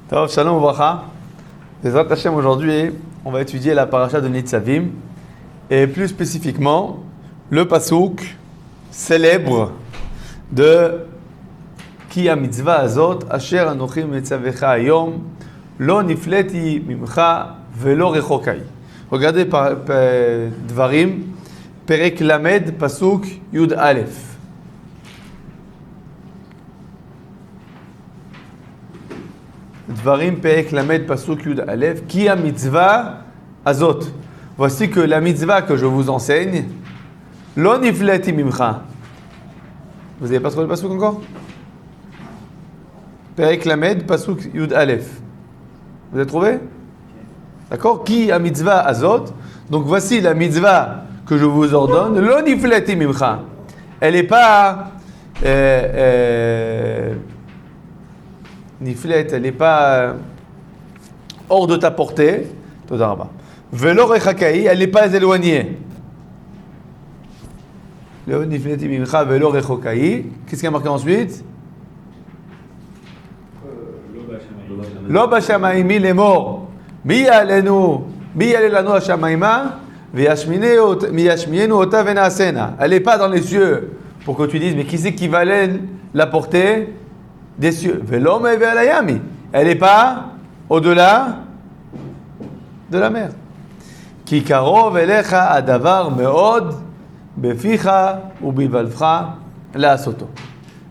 Tov, shalom uvracha. Bezrat Hashem, aujourd'hui, on va étudier la paracha de Nitzavim et plus spécifiquement le pasouk célèbre de Ki ha-mitzvah azot asher anochi metzavecha hayom lo nifleti mimcha velo rechokai. Regardez Dvarim, Perek Lamed, pasouk Yud Aleph. Dvarim Perek Lamed Pasuk Yud Aleph, Ki ha-mitzvah azot. Voici que la mitzvah que je vous enseigne, Lo nifleti mimcha. Vous n'avez pas trouvé le pasuk encore? Perek Lamed Pasuk Yud Aleph. Vous avez trouvé? D'accord? Ki ha-mitzvah azot. Donc voici la mitzvah que je vous ordonne, Lo nifleti mimcha. Elle n'est pas Niflet, elle n'est pas hors de ta portée. Todaraba. Velo rechakai, elle n'est pas éloignée. Lo nifleti mimcha velo rechakai. Qu'est-ce qu'il y a marqué ensuite? Lo bashamayim il est mort. Mi yalenu hashamayima v'yashmienu ota venasena. Elle n'est pas dans les cieux pour que tu dises mais qui c'est qui va la porter des cieux. Velo me'eve alayami. Elle n'est pas au-delà de la mer. Ki karov elecha adavar meod beficha ubivalvcha la'asoto.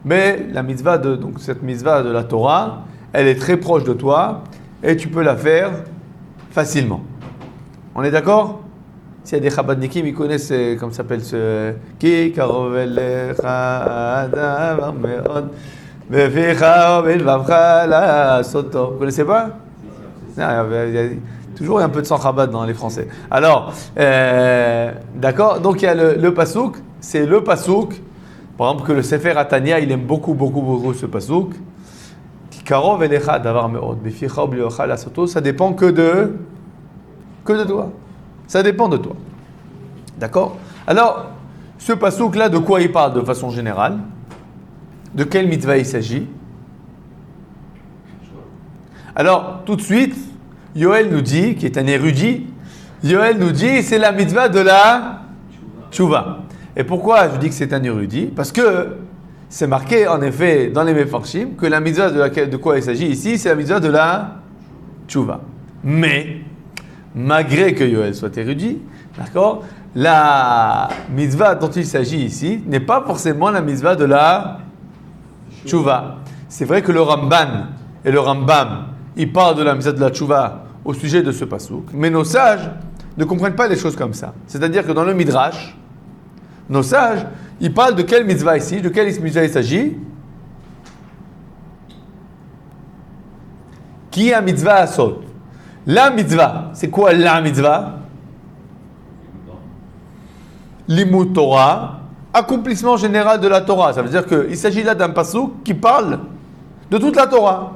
Mais la mitzvah donc cette mitzvah de la Torah, elle est très proche de toi et tu peux la faire facilement. On est d'accord? S'il y a des chabadnikim, ils connaissent comment s'appelle ce Ki karov elecha adavar meod. Vous connaissez pas? Il y a toujours un peu de sang Chabad dans les Français. Alors, d'accord. Donc il y a le pasouk. C'est le pasouk. Par exemple, que le Sefer Atania, il aime beaucoup ce pasouk. Ça dépend que de toi. Ça dépend de toi. D'accord? Alors, ce pasouk là, de quoi il parle de façon générale? De quelle mitzvah il s'agit? Alors, tout de suite, Yoel nous dit, qui est un érudit, Yoel nous dit, c'est la mitzvah de la tchouva. Et pourquoi je dis que c'est un érudit? Parce que c'est marqué, en effet, dans les Mefarshim, que la mitzvah de quoi il s'agit ici, c'est la mitzvah de la tchouva. Mais, malgré que Yoel soit érudit, d'accord, la mitzvah dont il s'agit ici n'est pas forcément la mitzvah de la tchouva. C'est vrai que le Ramban et le Rambam, ils parlent de la mitzvah de la tchouva au sujet de ce pasouk, mais nos sages ne comprennent pas les choses comme ça. C'est-à-dire que dans le Midrash, nos sages, ils parlent de quelle mitzvah ici, de quelle mitzvah il s'agit? Qui a mitzvah asot? La mitzvah, c'est quoi la mitzvah? Limut Torah, accomplissement général de la Torah. Ça veut dire qu'il s'agit là d'un pasouk qui parle de toute la Torah.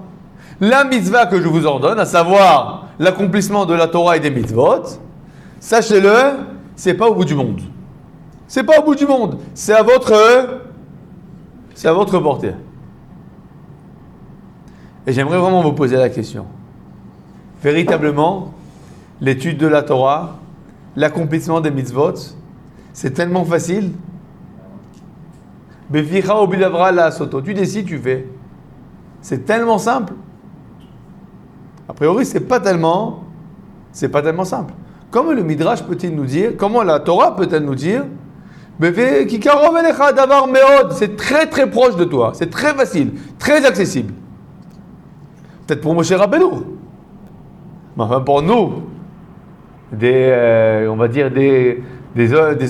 La mitzvah que je vous ordonne, à savoir l'accomplissement de la Torah et des mitzvot, sachez-le, c'est pas au bout du monde. C'est pas au bout du monde. C'est à votre portée. Et j'aimerais vraiment vous poser la question. Véritablement, l'étude de la Torah, l'accomplissement des mitzvot, c'est tellement facile. Beficha ubilavra la soto. Tu décides, tu fais. C'est tellement simple. A priori, c'est pas tellement simple. Comment le Midrash peut-il nous dire? Comment la Torah peut-elle nous dire? C'est très très proche de toi. C'est très facile, très accessible. Peut-être pour Moshe Rabbeinu. Mais enfin pour nous, on va dire des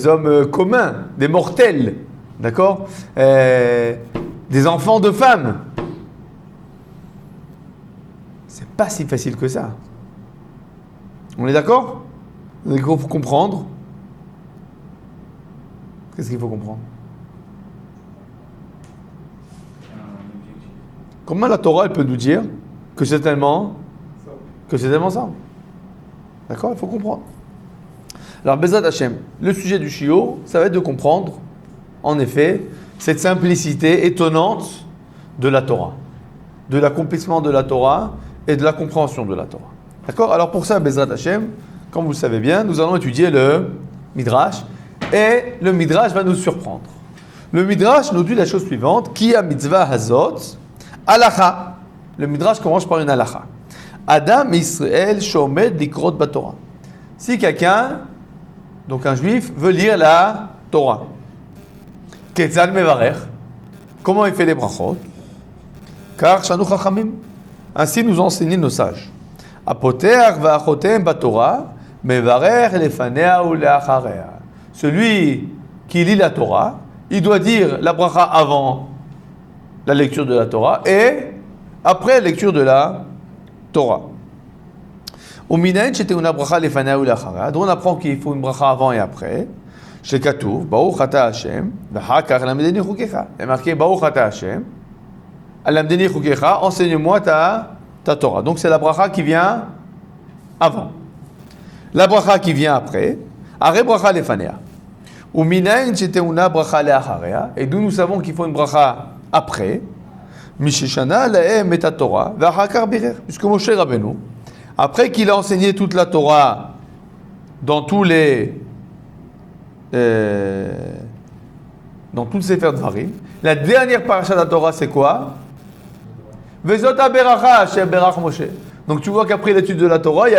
hommes communs, des mortels. D'accord? Des enfants de femmes. C'est pas si facile que ça. On est d'accord? Il faut comprendre. Qu'est-ce qu'il faut comprendre? Comment la Torah elle peut nous dire que c'est tellement simple? D'accord? Il faut comprendre. Alors, Bezrat Hashem, le sujet du shiur, ça va être de comprendre, en effet, cette simplicité étonnante de la Torah, de l'accomplissement de la Torah et de la compréhension de la Torah. D'accord? Alors pour ça, Bezrat Hashem, comme vous le savez bien, nous allons étudier le Midrash. Et le Midrash va nous surprendre. Le Midrash nous dit la chose suivante. Ki a mitzvah hazot, halacha. Le Midrash commence par une halacha. Adam Israël shomed likrot batorah. Si quelqu'un, donc un juif, veut lire la Torah, ketzal mevarech, comment il fait les brachot? Car shanu chachamim. Ainsi nous enseignent nos sages. Apoter va'achotem batorah, mevarech lefanea ou leacharea. Celui qui lit la Torah, il doit dire la bracha avant la lecture de la Torah et après la lecture de la Torah. Donc on apprend qu'il faut une bracha avant et après. Chez Katouf, Baruch ata Hashem, v'hakar lamdeni chukecha. Il est marqué Baruch ata Hashem, lamdeni chukecha, enseigne-moi ta Torah. Donc c'est la bracha qui vient avant. La bracha qui vient après, Are bracha lefanea. Ou minayin sheteuna bracha leacharea. Et d'où nous savons qu'il faut une bracha après. Mishishana lahem et Torah v'achakar birer. Puisque Moshe Rabbeinu, après qu'il a enseigné toute la Torah dans tous les dans toutes ces Sefer Dvarim, la dernière paracha de la Torah c'est quoi? Vezot haberacha asher berach Moshe. Donc tu vois qu'après l'étude de la Torah, il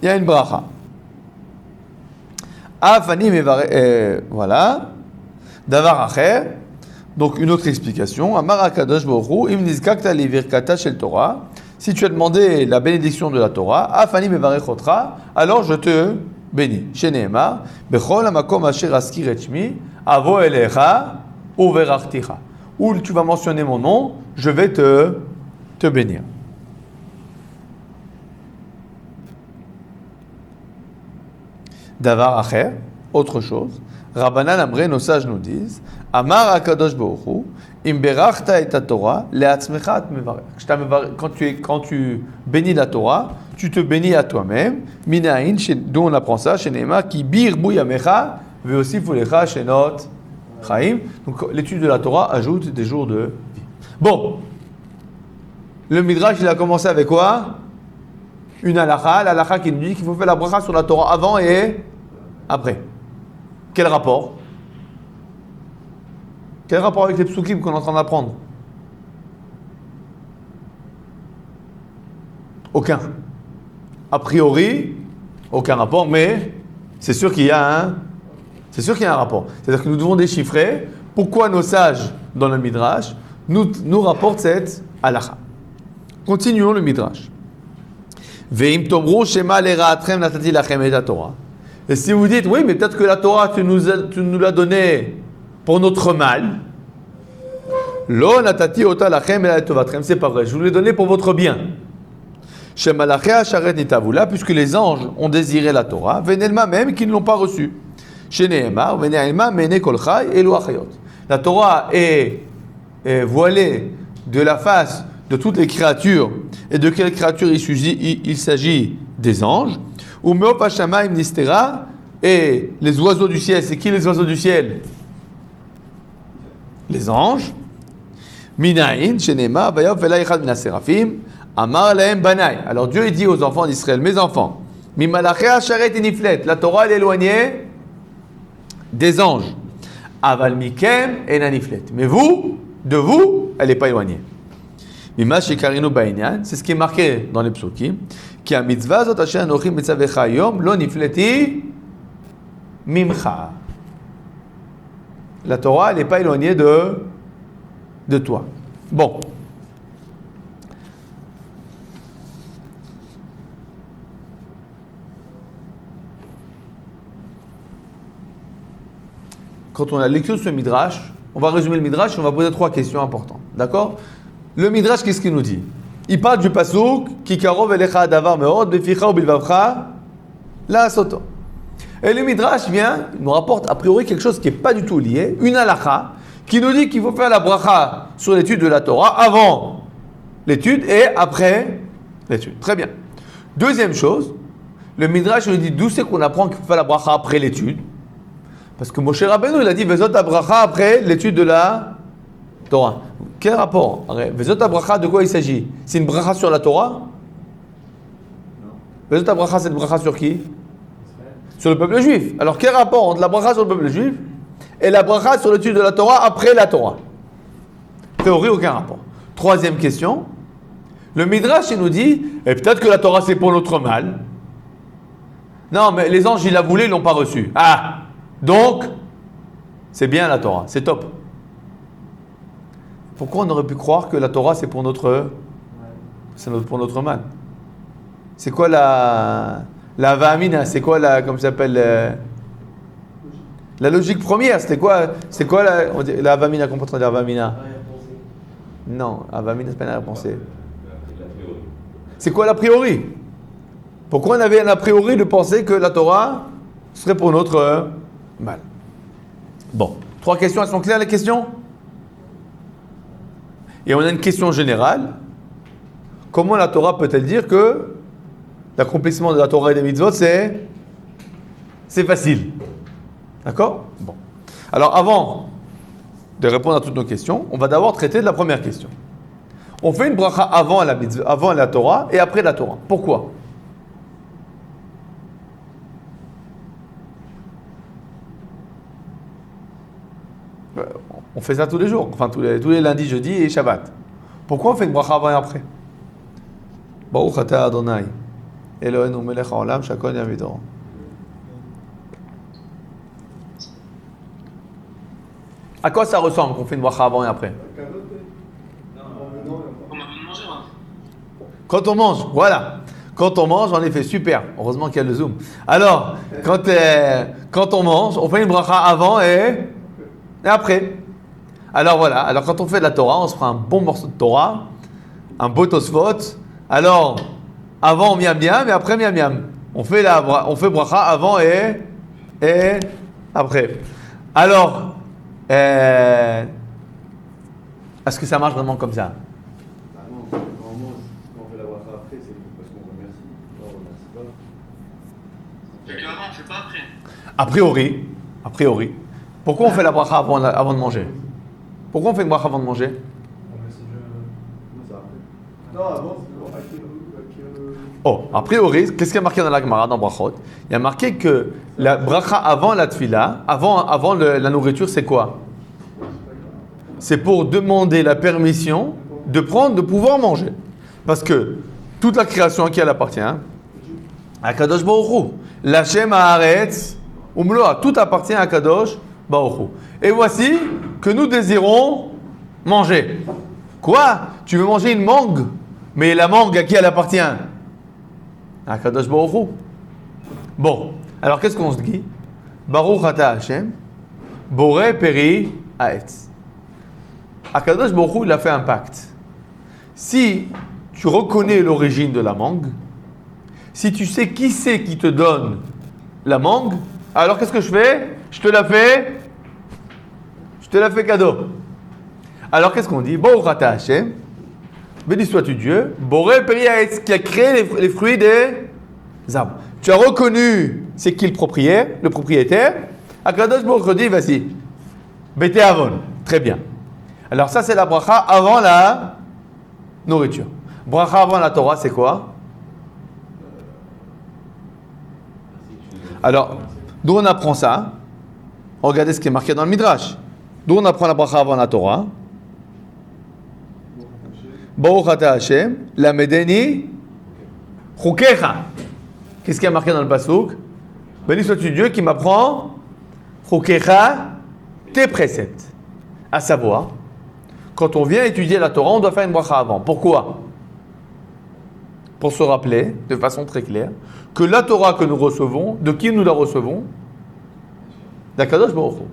y a une bracha. Voilà. Davar acher. Donc une autre explication. Amar HaKadosh Baruch Hu, im nizkakta livirkata shel Torah. Si tu as demandé la bénédiction de la Torah, afani mevarechotra, alors je te bénis. Sheneemar, bechol hamakom asher askir et shmi, avo elecha uverachticha. Où tu vas mentionner mon nom, je vais te bénir. Davar acher, autre chose. Rabbanan Amre, nos sages nous disent, Amar HaKadosh Baruch Hu, im berachta et Torah, le'atzmecha at mevarech. Quand tu bénis la Torah, tu te bénis à toi-même. Minaïn, d'où on apprend ça, chez Neema, qui bir bouyamecha, ve aussi fulecha shenot chaim. Donc l'étude de la Torah ajoute des jours de vie. Bon, le Midrash, il a commencé avec quoi? Une halakha, l'halakha qui nous dit qu'il faut faire la bracha sur la Torah avant et après. Quel rapport? Quel rapport avec les psukim qu'on est en train d'apprendre? Aucun. A priori, aucun rapport, mais c'est sûr qu'il y a un rapport. C'est-à-dire que nous devons déchiffrer pourquoi nos sages dans le Midrash nous rapportent cette halakha. Continuons le Midrash. Ve'im tomru shema lera'atrem natati lachem et Torah. Et si vous dites, oui, mais peut-être que la Torah, tu nous l'as donnée pour notre mal. Lo natati ota lachem et tovatrem. C'est pas vrai. Je vous l'ai donnée pour votre bien. Shemalaché asharet nitavula, puisque les anges ont désiré la Torah, venelma même qu'ils ne l'ont pas reçue. Sheneemar, venelma mene kol chai elu achayot. La Torah est voilée de la face de toutes les créatures. Et de quelle créature il s'agit? Des anges. Ou meopa shamaim nistera, et les oiseaux du ciel, c'est qui les oiseaux du ciel? Les anges. Minaïn, shenema, vayav velaychad mina serafim, amar lahem banai. Alors Dieu il dit aux enfants d'Israël, mes enfants, mimalaché asharet iniflet, la Torah elle est éloignée des anges. Aval mikem enaniflet. Mais vous, de vous, elle n'est pas éloignée. Mima shekarinu bainyan, c'est ce qui est marqué dans les psukim. Ki a mitzvah zot asher anochi mitzavecha yom lo nifleti mimcha. La Torah, elle n'est pas éloignée de toi. Bon. Quand on a lecture de ce Midrash, on va résumer le Midrash et on va poser 3 questions importantes. D'accord? Le Midrash, qu'est-ce qu'il nous dit? Il parle du pasuk ki karov elecha adavar meod beficha ou bilvavcha la soto. Et le Midrash nous rapporte a priori quelque chose qui n'est pas du tout lié, une halakha, qui nous dit qu'il faut faire la bracha sur l'étude de la Torah avant l'étude et après l'étude. Très bien. Deuxième chose, le Midrash nous dit d'où c'est qu'on apprend qu'il faut faire la bracha après l'étude. Parce que Moshe Rabbeinu, il a dit Vezot bracha après l'étude de la Torah. Quel rapport? Vezot bracha, de quoi il s'agit? C'est une bracha sur la Torah? Vezot bracha, c'est une bracha sur qui? Sur le peuple juif. Alors quel rapport entre la bracha sur le peuple juif et la bracha sur l'étude de la Torah après la Torah? Théorie, aucun rapport. Troisième question. Le Midrash, il nous dit, et peut-être que la Torah c'est pour notre mal. Non, mais les anges, ils la voulaient, ils l'ont pas reçue. Ah, donc, c'est bien la Torah, c'est top. Pourquoi on aurait pu croire que la Torah c'est pour notre mal? C'est quoi la Va'amina? C'est quoi comme ça s'appelle la logique première? C'est quoi la Va'amina? Qu'on peut traduire la Va'amina? Non, la Va'amina c'est pas une arrière-pensée. C'est quoi l'a priori? Pourquoi on avait un a priori de penser que la Torah serait pour notre mal? Bon, 3 questions, elles sont claires les questions? Et on a une question générale. Comment la Torah peut-elle dire que l'accomplissement de la Torah et des mitzvot, c'est facile? D'accord? Bon. Alors avant de répondre à toutes nos questions, on va d'abord traiter de la première question. On fait une bracha avant la Torah et après la Torah. Pourquoi? On fait ça tous les jours, enfin tous les lundis, jeudis et Shabbat. Pourquoi on fait une bracha avant et après? Baruch atah Adonai, Eloheinu melech haolam, shakol yavidor. À quoi ça ressemble qu'on fait une bracha avant et après? Quand on mange, voilà. Quand on mange, en effet, super. Heureusement qu'il y a le zoom. Alors, quand on mange, on fait une bracha avant et après. Alors voilà, alors quand on fait de la Torah, on se prend un bon morceau de Torah, un beau tosfot. Alors, avant miam miam et après miam miam. On fait bracha avant et après. Alors, est-ce que ça marche vraiment comme ça? Non, quand on fait la bracha après, c'est parce qu'on remercie. Non, on remercie pas. Et avant, on fait pas après. A priori. Pourquoi on fait la bracha avant de manger? Pourquoi on fait une bracha avant de manger? Non, ça après. Non, avant, c'est Oh, a priori, qu'est-ce qu'il y a marqué dans la Gemara, dans Brachot? Il y a marqué que la bracha avant la tfila, avant la nourriture, c'est quoi? C'est pour demander la permission de pouvoir manger. Parce que toute la création à qui elle appartient, à Kadosh Baruch Hu, l'Hashem Haaretz Umloa, tout appartient à Kadosh Baruch Hu. Et voici que nous désirons manger. Quoi? Tu veux manger une mangue? Mais la mangue, à qui elle appartient? À Kadosh Baruch Hu. Bon, alors qu'est-ce qu'on se dit? Baruch Ata Hashem, Boré Peri Haetz. Akadosh Baruch Hu, il a fait un pacte. Si tu reconnais l'origine de la mangue, si tu sais qui c'est qui te donne la mangue, alors qu'est-ce que je fais? Je te la fais cadeau. Alors qu'est-ce qu'on dit? Baruch Ata Hashem, béni sois-tu Dieu, Boré Peri Haetz, qui a créé les fruits des arbres. Tu as reconnu c'est qui le propriétaire. Akadosh Baruch Hu dit, vas-y, Bete Avon. Très bien. Alors ça c'est la bracha avant la nourriture. Bracha avant la Torah, c'est quoi? Alors, d'où on apprend ça? Regardez ce qui est marqué dans le Midrash. D'où on apprend la bracha avant la Torah? Baruch ata Hashem, lamedeni chukecha. Qu'est-ce qui est marqué dans le pasuk? Béni sois-tu Dieu qui m'apprend chukecha, tes préceptes. À savoir, quand on vient étudier la Torah, on doit faire une bracha avant. Pourquoi? Pour se rappeler, de façon très claire, que la Torah que nous recevons, de qui nous la recevons? D'Akadosh Baruch Hu.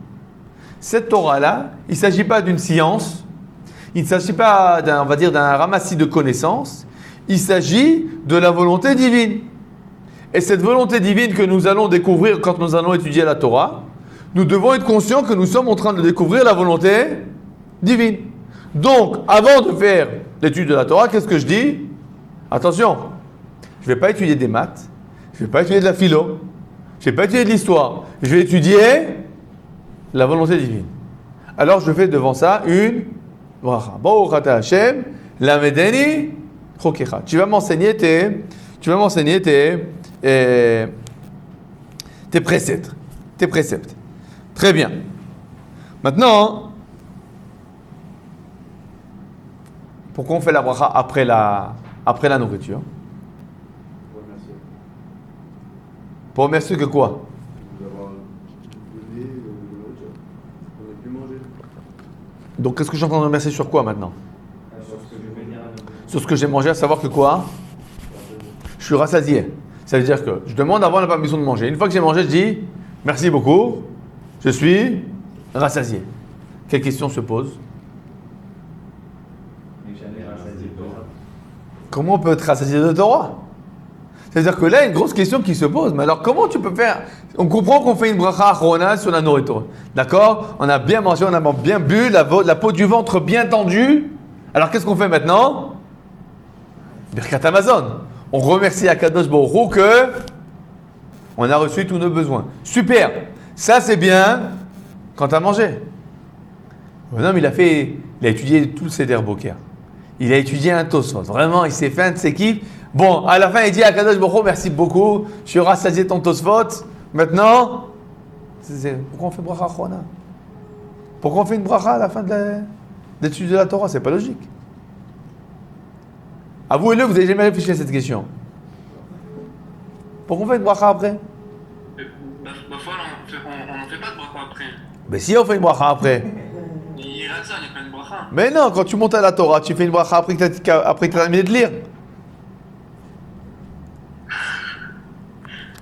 Cette Torah-là, il ne s'agit pas d'une science, il ne s'agit pas d'un ramassis de connaissances, il s'agit de la volonté divine. Et cette volonté divine que nous allons découvrir quand nous allons étudier la Torah, nous devons être conscients que nous sommes en train de découvrir la volonté divine. Donc, avant de faire l'étude de la Torah, qu'est-ce que je dis? Attention, je ne vais pas étudier des maths, je ne vais pas étudier de la philo, je ne vais pas étudier de l'histoire, je vais étudier la volonté divine. Alors, je fais devant ça une bracha. Baruch ata Hashem, lamedeni chokecha. Tu vas m'enseigner tes préceptes. Tes préceptes. Très bien. Maintenant, pourquoi on fait la bracha après la nourriture? Pour remercier. Pour remercier que quoi? Vous avoir donné la nourriture. On a pu manger. Donc qu'est-ce que je suis en train de remercier sur quoi maintenant? Sur ce que je vais venir à notre Sur ce que j'ai mangé, à savoir que quoi? Je suis rassasié. Ça veut dire que je demande avant la permission de manger. Une fois que j'ai mangé, je dis merci beaucoup, je suis rassasié. Quelle question se pose? Comment on peut être rassasié de Torah? C'est-à-dire que là, il y a une grosse question qui se pose. Mais alors, comment tu peux faire? On comprend qu'on fait une bracha achrona sur la nourriture. D'accord? On a bien mangé, on a bien bu, la peau du ventre bien tendue. Alors, qu'est-ce qu'on fait maintenant? Birkat Amazon. On remercie Akadosh Baruch Hu que on a reçu tous nos besoins. Super. Ça, c'est bien quand tu as mangé. Un homme, il a étudié tout le Seder Boker. Il a étudié un Tosfot. Vraiment, il s'est fait un de ses kiffs. Bon, à la fin, il dit à Kadosh Baruch Hu, merci beaucoup, je suis rassasié ton Tosfot. Maintenant, pourquoi on fait bracha achrona? Pourquoi on fait une bracha à la fin de l'étude de la Torah? C'est pas logique. Avouez-le, vous n'avez jamais réfléchi à cette question. Pourquoi on fait une bracha après? Ma foi, on n'en fait pas de bracha après. Mais si on fait une bracha après. Il rate ça, il n'y a pas de bracha. Mais non, quand tu montes à la Torah, tu fais une bracha après que tu as terminé de lire.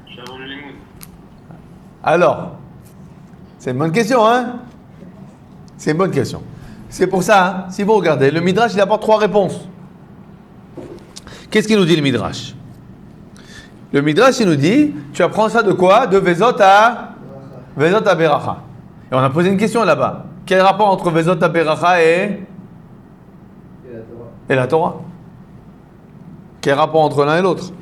Je vais avoir le limoud. Alors, c'est une bonne question, hein? C'est une bonne question. C'est pour ça, hein, si vous regardez, le Midrash, il apporte 3 réponses. Qu'est-ce qu'il nous dit le Midrash? Le Midrash, il nous dit, tu apprends ça de quoi? De Vezot à Beracha. Et on a posé une question là-bas. Quel rapport entre Vezot à Beracha et la Torah? Quel rapport entre l'un et l'autre?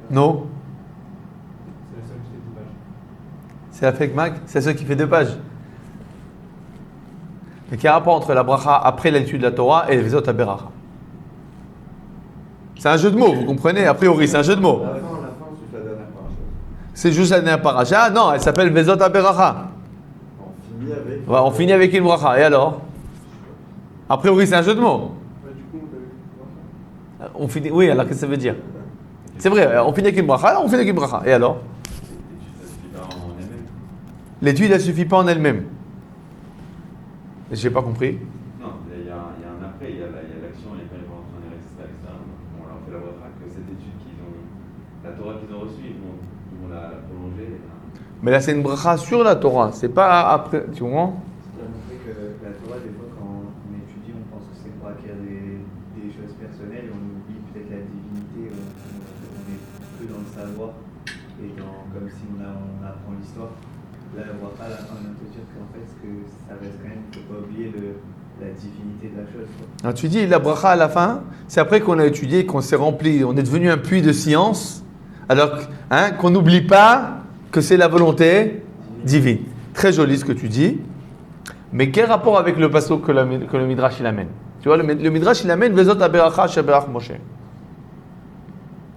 Non? C'est la fake Mac, c'est ceux qui fait 2 pages. Mais quel rapport entre la bracha après l'étude de la Torah et les Vezot à Beracha? C'est un jeu de mots, vous comprenez? A priori, c'est un jeu de mots. La fin, c'est la dernière paracha. C'est juste la dernière paracha? Non, elle s'appelle Vezot à Beracha. On finit avec. On finit avec une bracha. Et alors? A priori, c'est un jeu de mots. Du coup, on fait bracha. On finit. Oui, alors qu'est-ce que ça veut dire? C'est vrai, on finit avec une bracha, alors on finit avec une bracha. Et alors? L'étude, elle ne suffit pas en elle-même. J'ai pas compris. Non, il y a un après, il y a l'action, et quand ils vont entraîner, etc. On leur fait la bracha que cette étude la Torah qu'ils ont reçue, ils vont la prolonger. Mais là, c'est une bracha sur la Torah, c'est pas après. Tu comprends? Ça a montré que la Torah, des fois, quand on étudie, on pense que c'est pour acquérir des choses personnelles et on oublie peut-être la divinité. On est peu dans le savoir et comme si on apprend l'histoire. Là, on voit pas à la fin de te dire qu'en fait, ça reste quand même, il ne faut pas oublier la divinité de la chose. Quoi. Alors, tu dis la bracha à la fin, c'est après qu'on a étudié, qu'on s'est rempli, on est devenu un puits de science, alors qu'on n'oublie pas que c'est la volonté divine. Très joli ce que tu dis, mais quel rapport avec le passeau que le Midrash il amène? Tu vois, le Midrash il amène Vezot Aberacha Sheberach Moshe.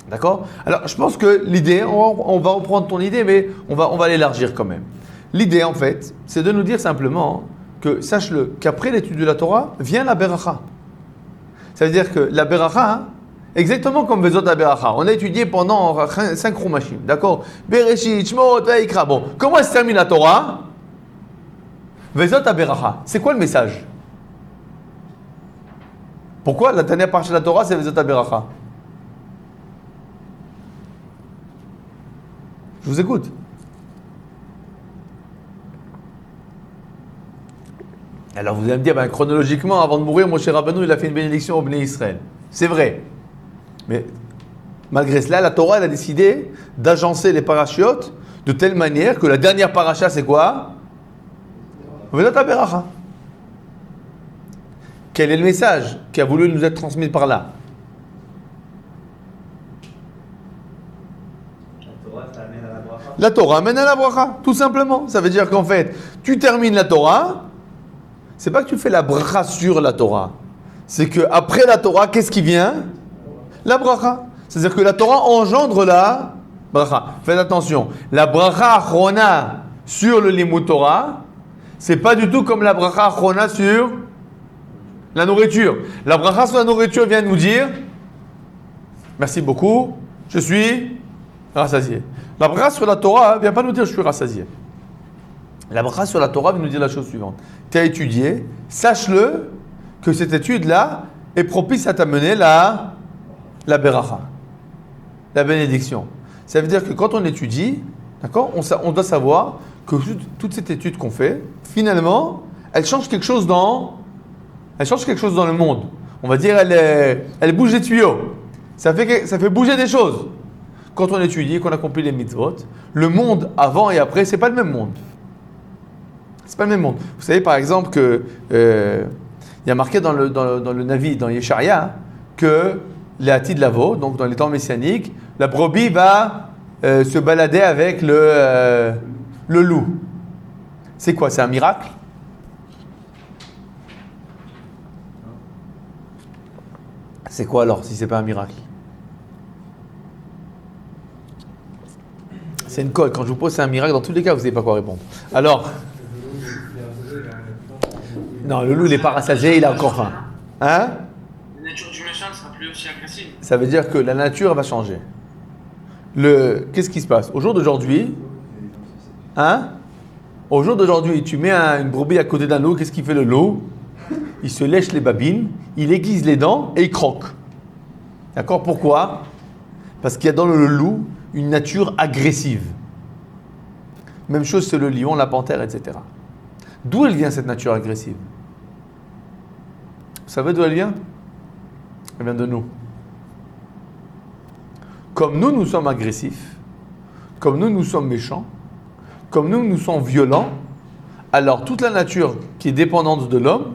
D'accord? Alors, je pense que l'idée, on va reprendre ton idée, mais on va l'élargir quand même. L'idée, en fait, c'est de nous dire simplement que, sache-le, qu'après l'étude de la Torah, vient la Beracha. Ça veut dire que la Beracha, exactement comme Vezot Aberacha, on a étudié pendant 5 Chumashim, d'accord? Bereshit, Shmot, Vaikra. Bon, comment se termine la Torah? Vezot Aberacha. C'est quoi le message? Pourquoi la dernière partie de la Torah, c'est Vezot Aberacha? Je vous écoute. Alors vous allez me dire, chronologiquement, avant de mourir, Moshe Rabbeinu, il a fait une bénédiction au Bnei Israël. C'est vrai. Mais malgré cela, la Torah elle a décidé d'agencer les parachiotes de telle manière que la dernière paracha, c'est quoi? Vezot Aberacha. Quel est le message qui a voulu nous être transmis par là? La Torah, ça amène à la bracha. La Torah amène à la bracha, tout simplement. Ça veut dire qu'en fait, tu termines la Torah, c'est pas que tu fais la bracha sur la Torah. C'est que après la Torah, qu'est-ce qui vient? La bracha. C'est-à-dire que la Torah engendre la bracha. Faites attention, la bracha achrona sur le limud Torah, c'est pas du tout comme la bracha achrona sur la nourriture. La bracha sur la nourriture vient nous dire merci beaucoup, je suis rassasié. La bracha sur la Torah vient pas nous dire je suis rassasié. La bracha sur la Torah vient nous dire la chose suivante. Tu as étudié, sache-le que cette étude-là est propice à t'amener la beracha, la bénédiction. Ça veut dire que quand on étudie, d'accord, on doit savoir que toute cette étude qu'on fait, finalement, elle change quelque chose dans le monde. On va dire, elle bouge les tuyaux. Ça fait bouger des choses. Quand on étudie, qu'on accomplit les mitzvot, le monde avant et après, c'est pas le même monde. C'est pas le même monde. Vous savez par exemple que il y a marqué dans le Navi, dans Yesharia, que les Atid Lavo, donc dans les temps messianiques, la brebis va se balader avec le loup. C'est quoi? C'est un miracle? C'est quoi alors si c'est pas un miracle? C'est une colle. Quand je vous pose c'est un miracle, dans tous les cas, vous ne savez pas quoi répondre. Alors, non, le loup il n'est pas rassasié, il a encore faim. Hein? La nature du méchant ne sera plus aussi agressive. Ça veut dire que la nature va changer. Qu'est-ce qui se passe? Au jour d'aujourd'hui, au jour d'aujourd'hui, tu mets une brebis à côté d'un loup, qu'est-ce qu'il fait le loup? Il se lèche les babines, il aiguise les dents et il croque. D'accord? Pourquoi? Parce qu'il y a dans le loup une nature agressive. Même chose c'est le lion, la panthère, etc. D'où elle vient cette nature agressive? Vous savez d'où elle vient? Elle vient de nous. Comme nous sommes agressifs, comme nous sommes méchants, comme nous sommes violents, alors toute la nature qui est dépendante de l'homme,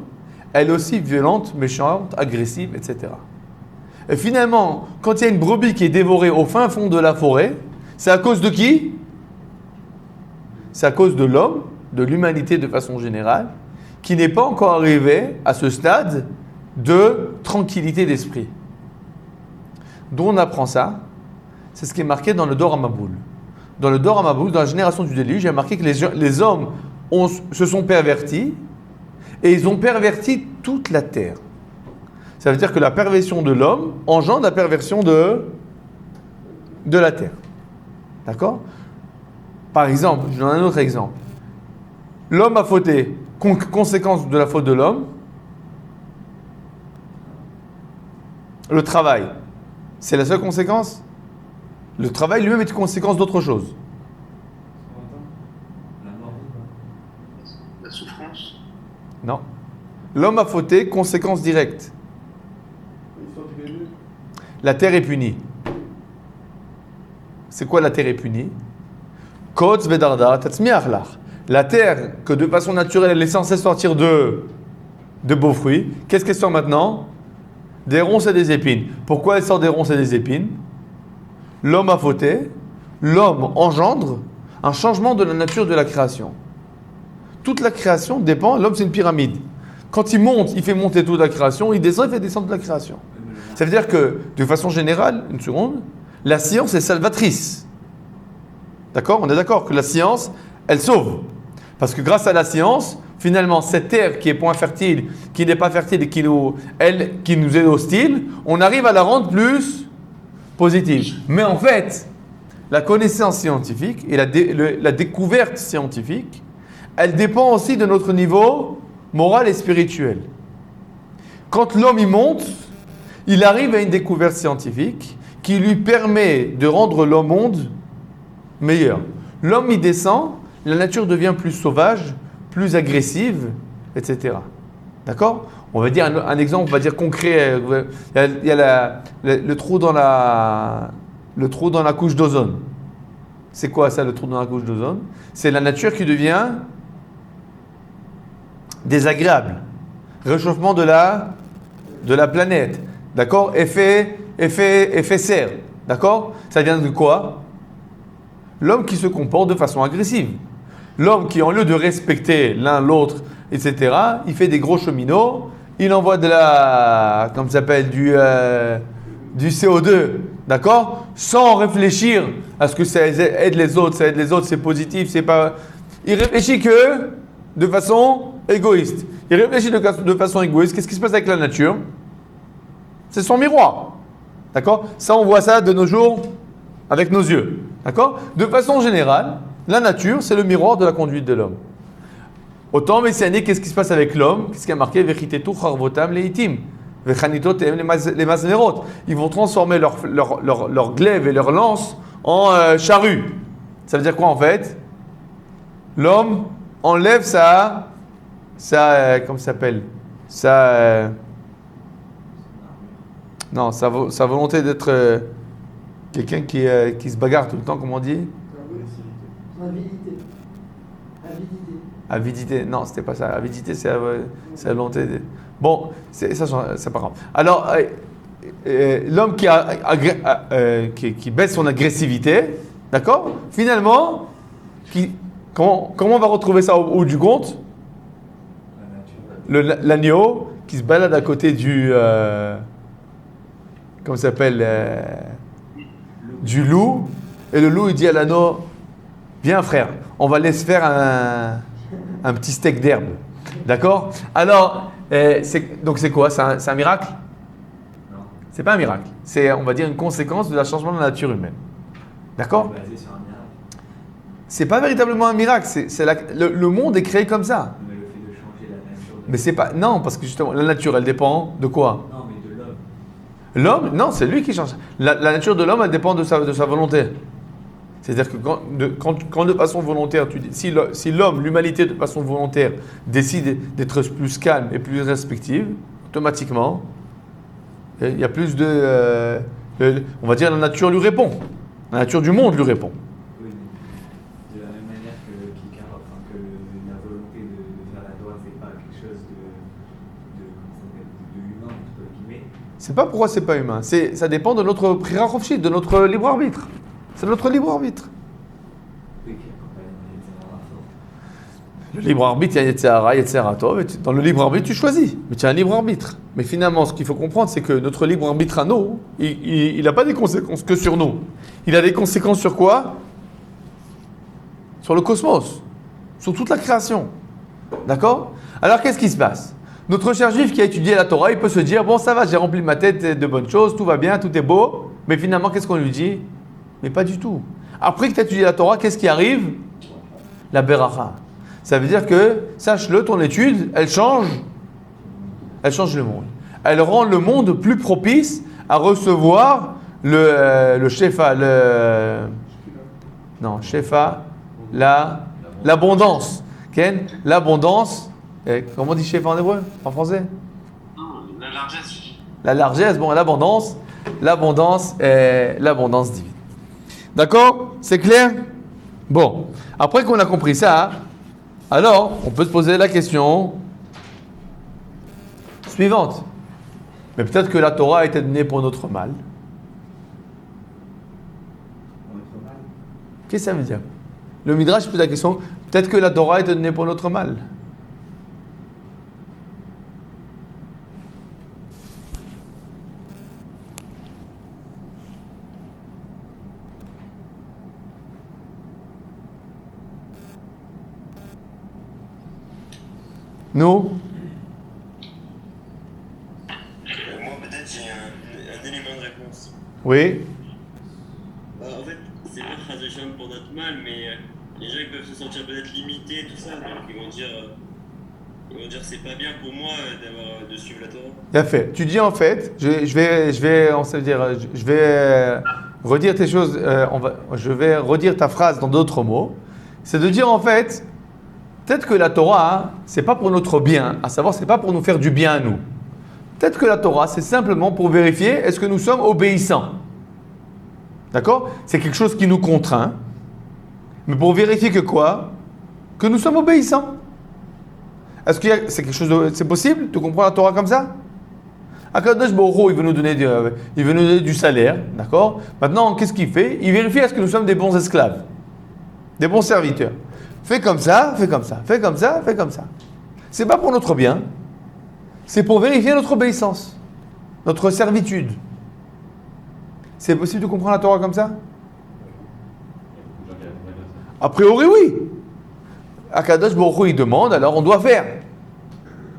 elle est aussi violente, méchante, agressive, etc. Et finalement, quand il y a une brebis qui est dévorée au fin fond de la forêt, c'est à cause de qui? C'est à cause de l'homme, de l'humanité de façon générale, qui n'est pas encore arrivé à ce stade de tranquillité d'esprit. D'où on apprend ça? C'est ce qui est marqué dans le Dor HaMaboul. Dans le Dor HaMaboul, dans la génération du déluge, il y a marqué que les hommes se sont pervertis et ils ont perverti toute la terre. Ça veut dire que la perversion de l'homme engendre la perversion de la terre. D'accord? Par exemple, je donne un autre exemple. L'homme a fauté. Conséquence de la faute de l'homme, le travail. C'est la seule conséquence? Le travail lui-même est une conséquence d'autre chose. La souffrance. Non. L'homme a fauté, conséquence directe. La terre est punie. C'est quoi la terre est punie? Kotz vedarda tatzmiach lach. La terre, que de façon naturelle, elle est censée sortir de beaux fruits, qu'est-ce qu'elle sort maintenant? Des ronces et des épines. Pourquoi elle sort des ronces et des épines? L'homme a fauté, l'homme engendre un changement de la nature de la création. Toute la création dépend, l'homme c'est une pyramide. Quand il monte, il fait monter toute la création, il descend, il fait descendre toute la création. Ça veut dire que, de façon générale, une seconde, la science est salvatrice. D'accord? On est d'accord que la science, elle sauve. Parce que grâce à la science, finalement, cette terre qui est point fertile, qui n'est pas fertile et qui nous est hostile, on arrive à la rendre plus positive. Mais en fait, la connaissance scientifique et la découverte scientifique, elle dépend aussi de notre niveau moral et spirituel. Quand l'homme y monte, il arrive à une découverte scientifique qui lui permet de rendre le monde meilleur. L'homme y descend, la nature devient plus sauvage, plus agressive, etc. D'accord? On va dire un exemple, on va dire concret. Il y a le trou dans la couche d'ozone. C'est quoi ça, le trou dans la couche d'ozone? C'est la nature qui devient désagréable. réchauffement de la planète. D'accord? Effet serre. D'accord? Ça vient de quoi? L'homme qui se comporte de façon agressive. L'homme qui, en lieu de respecter l'un l'autre, etc., il fait des gros cheminots, il envoie comment ça s'appelle, du CO2, d'accord? Sans réfléchir à ce que ça aide les autres, c'est positif, c'est pas... Il réfléchit que de façon égoïste. Il réfléchit de façon égoïste. Qu'est-ce qui se passe avec la nature? C'est son miroir, d'accord? Ça, on voit ça de nos jours avec nos yeux, d'accord? De façon générale, la nature, c'est le miroir de la conduite de l'homme. Autant messianique, qu'est-ce qui se passe avec l'homme? Qu'est-ce qui a marqué? Ils vont transformer leur glaive et leur lance en charrue. Ça veut dire quoi en fait? L'homme enlève comment ça s'appelle? Sa volonté d'être quelqu'un qui se bagarre tout le temps, comment on dit? Avidité. Non, c'était pas ça. Avidité, c'est la volonté. Bon, c'est pas grave. Alors, l'homme qui baisse son agressivité, d'accord? Finalement, comment on va retrouver ça au bout du compte? L'agneau qui se balade à côté du... comment ça s'appelle? Du loup. Et le loup, il dit à l'agneau, viens frère, on va laisser faire un petit steak d'herbe. D'accord? Alors, donc c'est quoi? C'est un miracle? Non. C'est pas un miracle. C'est, on va dire, une conséquence de la changement de la nature humaine. D'accord? Basé sur un miracle. C'est pas véritablement un miracle. Le monde est créé comme ça. Mais le fait de changer la nature. Mais c'est pas... Non, parce que justement, la nature, elle dépend de quoi? Non, mais de l'homme. L'homme, non, c'est lui qui change. La nature de l'homme, elle dépend de sa volonté. C'est-à-dire que quand de façon volontaire, si l'homme, l'humanité de façon volontaire, décide d'être plus calme et plus respective, automatiquement, il y a plus de... on va dire la nature lui répond. La nature du monde lui répond. Oui, mais de la même manière que la volonté de faire la droite, c'est pas quelque chose de humain, entre guillemets. C'est pas pourquoi c'est pas humain. Ça dépend de notre prérachofshit, de notre libre arbitre. C'est notre libre arbitre. Oui, qui accompagne les Yetzirah. Le libre arbitre, il y a Yetzirah, Yetzirah Tov. Dans le libre arbitre, tu choisis. Mais tu as un libre arbitre. Mais finalement, ce qu'il faut comprendre, c'est que notre libre arbitre à nous, il n'a pas des conséquences que sur nous. Il a des conséquences sur quoi? Sur le cosmos. Sur toute la création. D'accord? Alors, qu'est-ce qui se passe? Notre cher juif qui a étudié la Torah, il peut se dire, bon, ça va, j'ai rempli ma tête de bonnes choses, tout va bien, tout est beau. Mais finalement, qu'est-ce qu'on lui dit? Mais pas du tout. Après que tu as étudié la Torah, qu'est-ce qui arrive? La beracha. Ça veut dire que, sache-le, ton étude, elle change le monde. Elle rend le monde plus propice à recevoir le shefa, l'abondance. Ken, l'abondance. Comment on dit shefa en hébreu, en français? Non, la largesse. La largesse, bon, l'abondance divine. D'accord? C'est clair? Bon, après qu'on a compris ça, alors on peut se poser la question suivante. Mais peut-être que la Torah a été donnée pour notre mal. Notre mal. Qu'est-ce que ça veut dire? Le Midrash pose la question, peut-être que la Torah a été donnée pour notre mal. Nous? Moi, peut-être, j'ai un élément de réponse. Oui. En fait, c'est pas Chas V'Shalom pour notre mal, mais les gens ils peuvent se sentir peut-être limités, tout ça, donc ils vont dire c'est pas bien pour moi de suivre la Torah. Bien fait. Tu dis en fait, je vais redire tes choses, je vais redire ta phrase dans d'autres mots. C'est de dire en fait, peut-être que la Torah, c'est pas pour notre bien, à savoir, c'est pas pour nous faire du bien à nous. Peut-être que la Torah, c'est simplement pour vérifier est-ce que nous sommes obéissants. D'accord? C'est quelque chose qui nous contraint. Mais pour vérifier que quoi? Que nous sommes obéissants. Est-ce que c'est quelque chose de, c'est possible de comprendre la Torah comme ça? Akadosh Baruch Hu, il veut nous donner du salaire, d'accord? Maintenant, qu'est-ce qu'il fait? Il vérifie est-ce que nous sommes des bons esclaves, des bons serviteurs. Fais comme ça, fais comme ça, fais comme ça, fais comme ça. C'est pas pour notre bien, c'est pour vérifier notre obéissance, notre servitude. C'est possible de comprendre la Torah comme ça? A priori, oui. Akadosh Baruch Hu, il demande, alors on doit faire.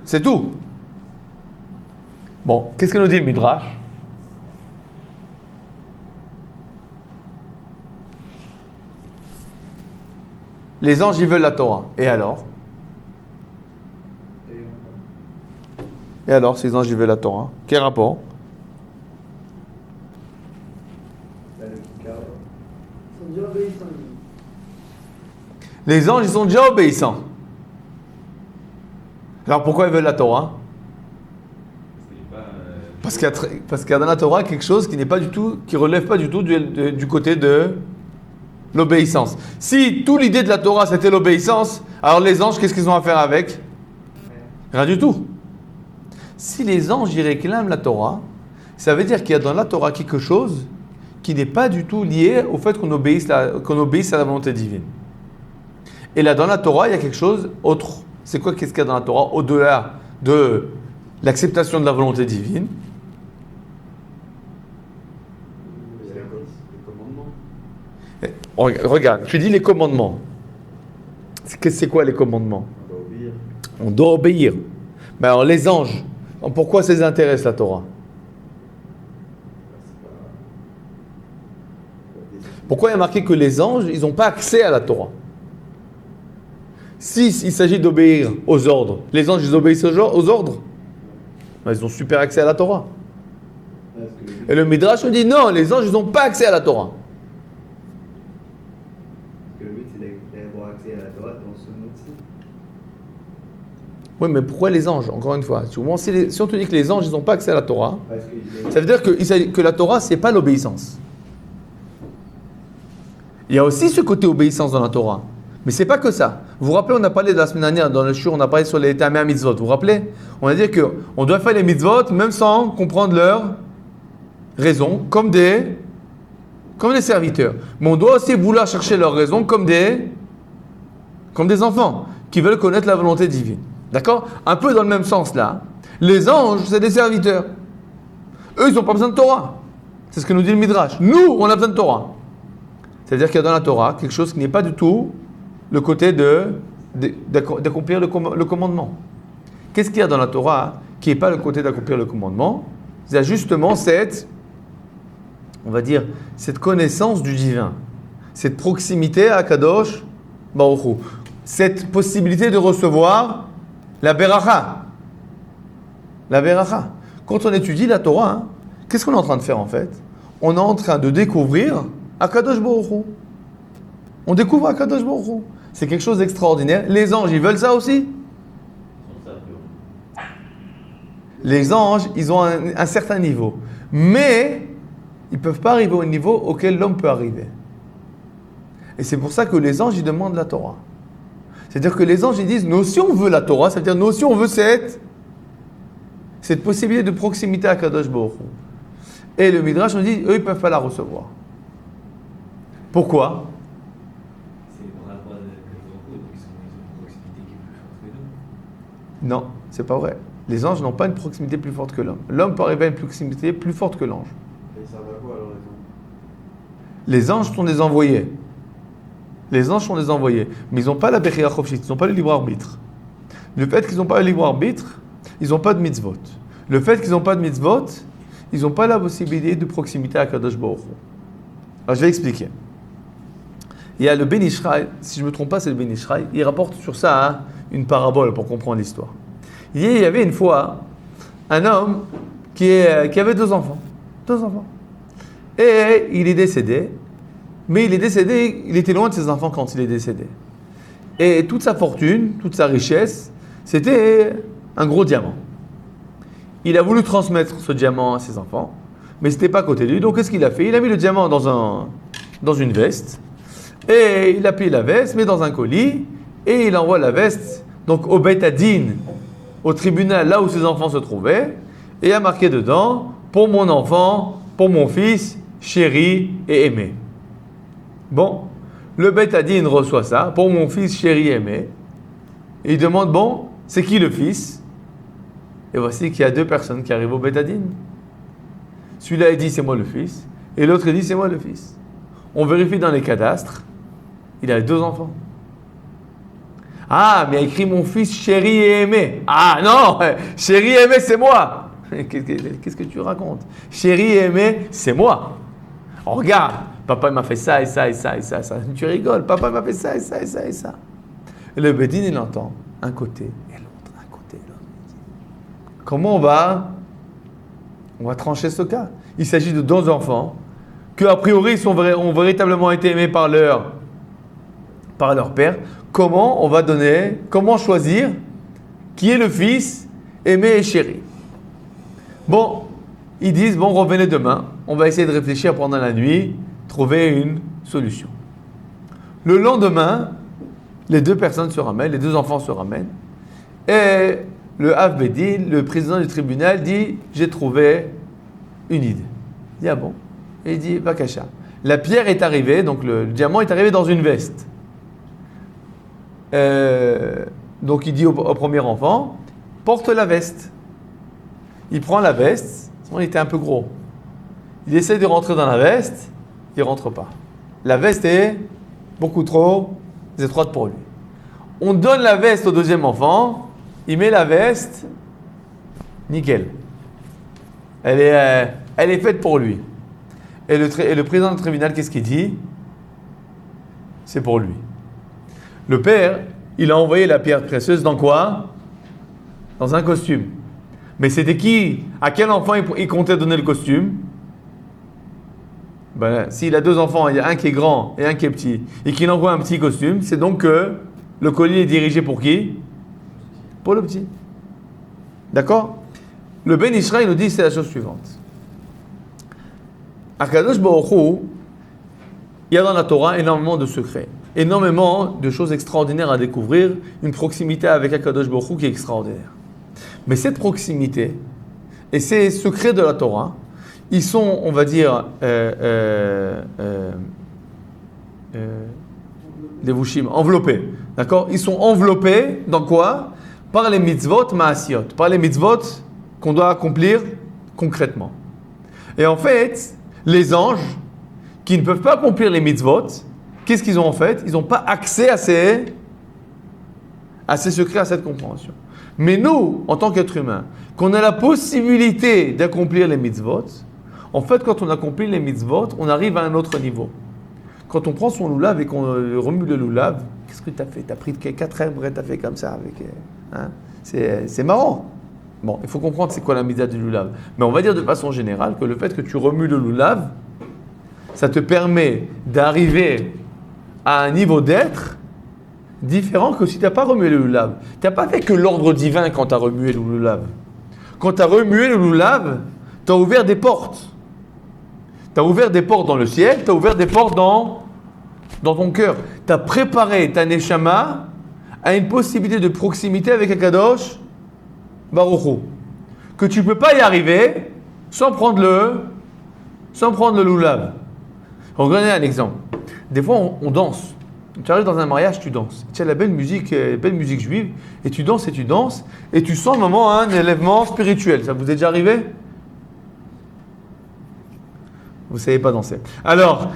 C'est tout. Bon, qu'est-ce que nous dit le Midrash? Les anges, ils veulent la Torah. Et alors? Et alors, ces anges, ils veulent la Torah? Quel rapport? Les anges, ils sont déjà obéissants. Alors pourquoi ils veulent la Torah? Parce qu'il y a dans la Torah quelque chose qui n'est pas du tout, qui relève pas du tout du côté de l'obéissance. Si toute l'idée de la Torah c'était l'obéissance, alors les anges, qu'est-ce qu'ils ont à faire avec? Rien du tout. Si les anges y réclament la Torah, ça veut dire qu'il y a dans la Torah quelque chose qui n'est pas du tout lié au fait qu'on obéisse à la volonté divine. Et là, dans la Torah, il y a quelque chose autre. C'est quoi qu'est-ce qu'il y a dans la Torah au-delà de l'acceptation de la volonté divine? Les commandements. Regarde, tu dis les commandements. C'est quoi les commandements? On doit obéir. On doit obéir. Mais alors les anges, pourquoi ça les intéresse la Torah? Pourquoi il y a marqué que les anges, ils n'ont pas accès à la Torah? Si il s'agit d'obéir aux ordres, les anges, ils obéissent aux ordres? Ben, ils ont super accès à la Torah. Et le Midrash nous dit non, les anges, ils n'ont pas accès à la Torah. Parce que le but, c'est d'avoir accès à la Torah dans ce monde-ci. Oui, mais pourquoi les anges? Encore une fois, si on te dit que les anges, ils n'ont pas accès à la Torah, Parce que ça veut dire que la Torah, c'est pas l'obéissance. Il y a aussi ce côté obéissance dans la Torah. Mais c'est pas que ça. Vous vous rappelez, on a parlé de la semaine dernière, dans le shur, on a parlé sur les Tamei mitzvot. Vous vous rappelez? On a dit qu'on doit faire les mitzvot même sans comprendre leur raison, comme des serviteurs. Mais on doit aussi vouloir chercher leur raison comme des enfants qui veulent connaître la volonté divine. D'accord? Un peu dans le même sens là. Les anges, c'est des serviteurs. Eux, ils n'ont pas besoin de Torah. C'est ce que nous dit le Midrash. Nous, on a besoin de Torah. C'est-à-dire qu'il y a dans la Torah quelque chose qui n'est pas du tout le côté d'accomplir le commandement. Qu'est-ce qu'il y a dans la Torah qui n'est pas le côté d'accomplir le commandement? Il y a justement cette connaissance du divin, cette proximité à Kadosh Baruch Hu, cette possibilité de recevoir la beracha. La beracha. Quand on étudie la Torah, qu'est-ce qu'on est en train de faire en fait? On est en train de découvrir Akadosh Baruch Hu. On découvre Akadosh Baruch Hu. C'est quelque chose d'extraordinaire. Les anges, ils veulent ça aussi? Les anges, ils ont un certain niveau. Mais, ils ne peuvent pas arriver au niveau auquel l'homme peut arriver. Et c'est pour ça que les anges, ils demandent la Torah. C'est-à-dire que les anges, ils disent, nous aussi on veut la Torah, c'est-à-dire nous aussi on veut cette possibilité de proximité à Kadosh Baruch Hu. Et le Midrash nous dit, eux, ils ne peuvent pas la recevoir. Pourquoi? C'est par rapport à Kadosh donc ils ont une proximité qui est plus forte que nous. Non, c'est pas vrai. Les anges n'ont pas une proximité plus forte que l'homme. L'homme peut arriver à une proximité plus forte que l'ange. Et ils servent à quoi alors Les anges sont des envoyés. Les anges sont des envoyés. Mais ils n'ont pas la Bechira Chofshit, ils n'ont pas le libre arbitre. Le fait qu'ils n'ont pas le libre arbitre, ils n'ont pas de mitzvot. Le fait qu'ils n'ont pas de mitzvot, ils n'ont pas la possibilité de proximité à Kadosh Baruch Hu. Alors je vais expliquer. Il y a le Ben Ishraï, si je ne me trompe pas, c'est le Ben Ishraï, il rapporte sur ça une parabole pour comprendre l'histoire. Il y avait une fois un homme qui avait deux enfants. Et il est décédé, mais il était loin de ses enfants quand il est décédé. Et toute sa fortune, toute sa richesse, c'était un gros diamant. Il a voulu transmettre ce diamant à ses enfants, mais ce n'était pas à côté de lui. Donc qu'est-ce qu'il a fait? Il a mis le diamant dans une veste, et il a plié la veste, met dans un colis, et il envoie la veste donc au Beit Hadin, au tribunal, là où ses enfants se trouvaient, et il y a marqué dedans, pour mon enfant, pour mon fils, chéri et aimé. Bon, le Beit Hadin reçoit ça, pour mon fils, chéri et aimé, et il demande, bon, c'est qui le fils? Et voici qu'il y a deux personnes qui arrivent au Beit Hadin. Celui-là, il dit, c'est moi le fils, et l'autre, il dit, c'est moi le fils. On vérifie dans les cadastres, il a 2 enfants. Ah, mais il a écrit mon fils chéri et aimé. Ah non, chéri et aimé, c'est moi. Qu'est-ce que tu racontes? Chéri et aimé, c'est moi. Oh, regarde, papa m'a fait ça et ça et ça et ça, ça. Tu rigoles, papa m'a fait ça et ça et ça et ça. Et le Bedin, il entend un côté et l'autre, un côté et l'autre. Comment on va trancher ce cas? Il s'agit de 2 enfants que, a priori, ont véritablement été aimés par leur père. Comment choisir qui est le fils aimé et chéri? Bon, ils disent, bon, revenez demain, on va essayer de réfléchir pendant la nuit, trouver une solution. Le lendemain, les 2 personnes se ramènent, les 2 enfants se ramènent, et le Av Bedin, le président du tribunal, dit, j'ai trouvé une idée. Il dit, ah bon? Et il dit, Bakasha. La pierre est arrivée, donc le diamant est arrivé dans une veste. Donc il dit au premier enfant, porte la veste. Il prend la veste, il était un peu gros. Il essaie de rentrer dans la veste, il ne rentre pas. La veste est beaucoup trop étroite pour lui. On donne la veste au deuxième enfant, il met la veste, nickel. Elle est faite pour lui. Et le président du tribunal, qu'est-ce qu'il dit? C'est pour lui. Le père, il a envoyé la pierre précieuse dans quoi? Dans un costume. Mais c'était qui? À quel enfant il comptait donner le costume? Ben, s'il a 2 enfants, il y a un qui est grand et un qui est petit, et qu'il envoie un petit costume, c'est donc que le colis est dirigé pour qui? Pour le petit. D'accord? Le Ben Israël nous dit, c'est la chose suivante. Akadosh Baruch Hu, il y a dans la Torah énormément de secrets, énormément de choses extraordinaires à découvrir, une proximité avec Akadosh Baruch Hu qui est extraordinaire. Mais cette proximité et ces secrets de la Torah, ils sont, on va dire, les vushim, enveloppés. D'accord? Ils sont enveloppés dans quoi? Par les mitzvot ma'asiot, par les mitzvot qu'on doit accomplir concrètement. Et en fait, les anges qui ne peuvent pas accomplir les mitzvot, qu'est-ce qu'ils ont en fait? Ils n'ont pas accès à ces secrets, à cette compréhension. Mais nous, en tant qu'êtres humains, qu'on a la possibilité d'accomplir les mitzvot, en fait, quand on accomplit les mitzvot, on arrive à un autre niveau. Quand on prend son loulav et qu'on remue le loulav, qu'est-ce que tu as fait? Tu as pris 4 herbes et tu as fait comme ça avec. Hein? C'est marrant. Bon, il faut comprendre c'est quoi la mitzvah du loulav. Mais on va dire de façon générale que le fait que tu remues le loulav, ça te permet d'arriver à un niveau d'être différent que si tu n'as pas remué le loulav. Tu n'as pas fait que l'ordre divin quand tu as remué le loulav. Quand tu as remué le loulav, tu as ouvert des portes. Tu as ouvert des portes dans le ciel, tu as ouvert des portes dans ton cœur. Tu as préparé ta neshama à une possibilité de proximité avec Akadosh Baruch Hu. Que tu ne peux pas y arriver sans prendre le loulav. Regardez un exemple. Des fois, on danse. Tu arrives dans un mariage, tu danses. Tu as la belle musique juive, et tu danses, et tu sens un moment un élèvement spirituel. Ça vous est déjà arrivé? Vous ne savez pas danser. Alors,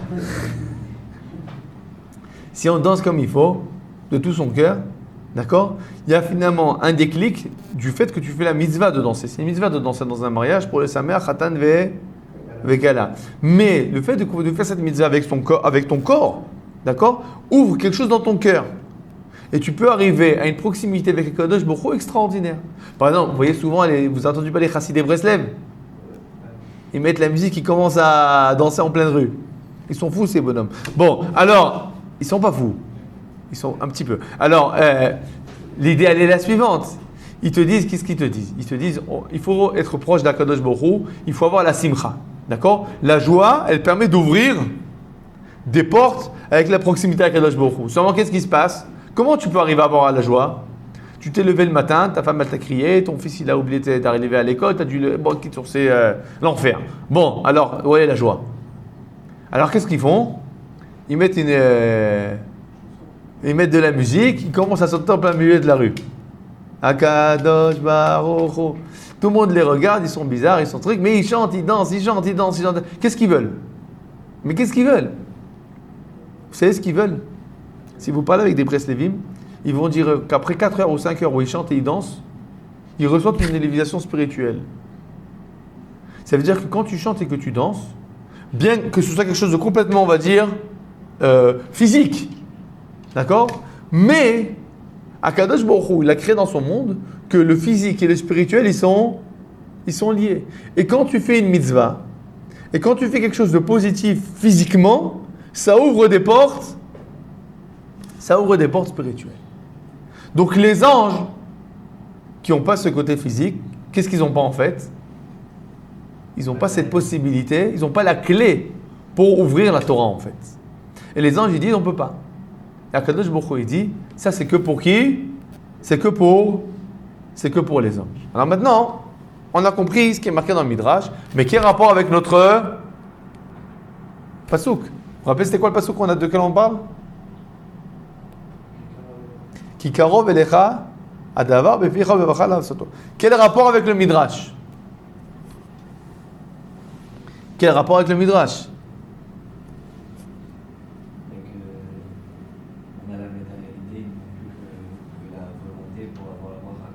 si on danse comme il faut, de tout son cœur, d'accord? Il y a finalement un déclic du fait que tu fais la mitzvah de danser. C'est une mitzvah de danser dans un mariage pour le samer, khatan vekala. Mais le fait de faire cette mitzvah avec ton corps, d'accord, ouvre quelque chose dans ton cœur. Et tu peux arriver à une proximité avec un Kadosh Baruch Hu extraordinaire. Par exemple, vous voyez souvent, vous n'avez entendu pas les Chassidei Breslev? Ils mettent la musique, ils commencent à danser en pleine rue. Ils sont fous, ces bonhommes. Bon, alors, ils sont pas fous. Ils sont un petit peu. Alors, l'idée, elle est la suivante. Ils te disent, qu'est-ce qu'ils te disent? Ils te disent, il faut être proche d'Akadosh Baruch Hu, il faut avoir la simcha. D'accord? La joie, elle permet d'ouvrir des portes avec la proximité avec Akadosh Baruch Hu. Seulement, qu'est-ce qui se passe? Comment tu peux arriver à avoir la joie? Tu t'es levé le matin, ta femme elle t'a crié, ton fils il a oublié d'arriver à l'école, t'as dû le... Bon, c'est l'enfer. Bon, alors, où est la joie? Alors qu'est-ce qu'ils font? Ils mettent de la musique, ils commencent à sauter en plein milieu de la rue. Akadosh Baruch Hu. Tout le monde les regarde, ils sont bizarres, ils sont trucs, mais ils chantent, ils dansent, ils chantent, ils dansent, ils chantent. Qu'est-ce qu'ils veulent? Mais qu'est-ce qu'ils veulent? Vous savez ce qu'ils veulent? Si vous parlez avec des Breslévim, ils vont dire qu'après 4 heures ou 5 heures où ils chantent et ils dansent, ils ressentent une élévation spirituelle. Ça veut dire que quand tu chantes et que tu danses, bien que ce soit quelque chose de complètement, on va dire, physique, d'accord? Mais Akadosh Baruch Hu, il a créé dans son monde que le physique et le spirituel, ils sont liés. Et quand tu fais une mitzvah, et quand tu fais quelque chose de positif physiquement, ça ouvre des portes spirituelles. Donc les anges qui n'ont pas ce côté physique, qu'est-ce qu'ils n'ont pas en fait? Ils n'ont pas cette possibilité, ils n'ont pas la clé pour ouvrir la Torah en fait. Et les anges, ils disent on ne peut pas. Et Akadosh Baruch Hu, il dit, ça c'est que pour qui? C'est que pour les anges. Alors maintenant, on a compris ce qui est marqué dans le Midrash, mais quel rapport avec notre Passouk? Vous vous rappelez c'était quoi le Passouk de quel on parle? Ki karov elecha adavar beficha bevacha la'asato. Quel rapport avec le Midrash? Quel rapport avec le Midrash? On a la matérialité, que la volonté pour avoir la bracha.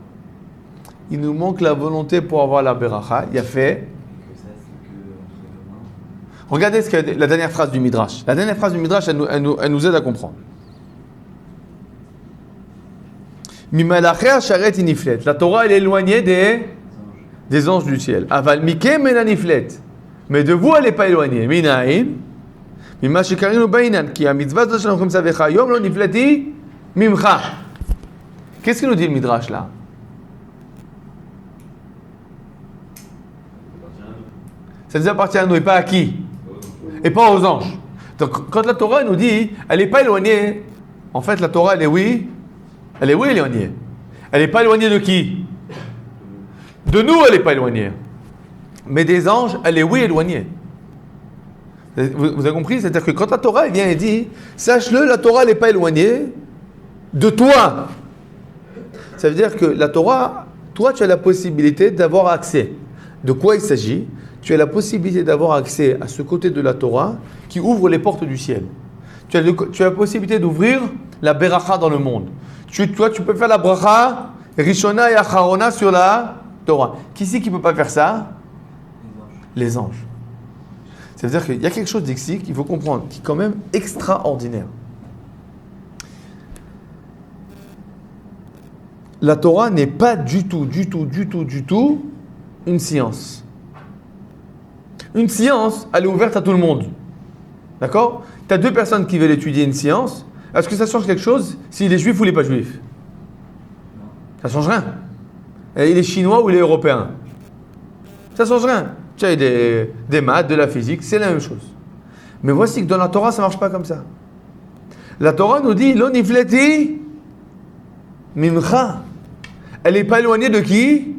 Il nous manque la volonté pour avoir la beracha. Il y a fait. Et que ça, c'est que entre les mains. Regardez la dernière phrase du Midrash. La dernière phrase du Midrash, elle nous aide à comprendre. Mimalaché sharet iniflet. La Torah, elle est éloignée des anges du ciel. Aval mikem menaniflet. Mais de vous, elle n'est pas éloignée. Minaim. Mima shekarinu bainan. Ki ha-mitzvah zot shalom savecha yom lo nifleti mimcha. Qu'est-ce que nous dit le Midrash là? Ça nous appartient à nous et pas à qui? Et pas aux anges. Donc quand la Torah nous dit, elle n'est pas éloignée. En fait, la Torah, elle est oui. Elle est oui éloignée. Elle n'est pas éloignée de qui? De nous, elle n'est pas éloignée. Mais des anges, elle est oui éloignée. Vous avez compris? C'est-à-dire que quand la Torah elle vient et dit, sache-le, la Torah n'est pas éloignée de toi. Ça veut dire que la Torah, toi, tu as la possibilité d'avoir accès. De quoi il s'agit? Tu as la possibilité d'avoir accès à ce côté de la Torah qui ouvre les portes du ciel. Tu as la possibilité d'ouvrir la beracha dans le monde. Toi, tu peux faire la bracha Rishona et Acharona sur la Torah. Qui c'est qui ne peut pas faire ça? Les anges. Ça veut dire qu'il y a quelque chose d'ici qu'il faut comprendre, qui est quand même extraordinaire. La Torah n'est pas du tout une science. Une science, elle est ouverte à tout le monde. D'accord? Tu as deux personnes qui veulent étudier une science. Est-ce que ça change quelque chose s'il est juif ou il n'est pas juif? Ça ne change rien. Il est chinois ou il est européen? Ça ne change rien. Tu as des maths, de la physique, c'est la même chose. Mais voici que dans la Torah, ça ne marche pas comme ça. La Torah nous dit, Lo nifleti mimcha. Elle n'est pas éloignée de qui?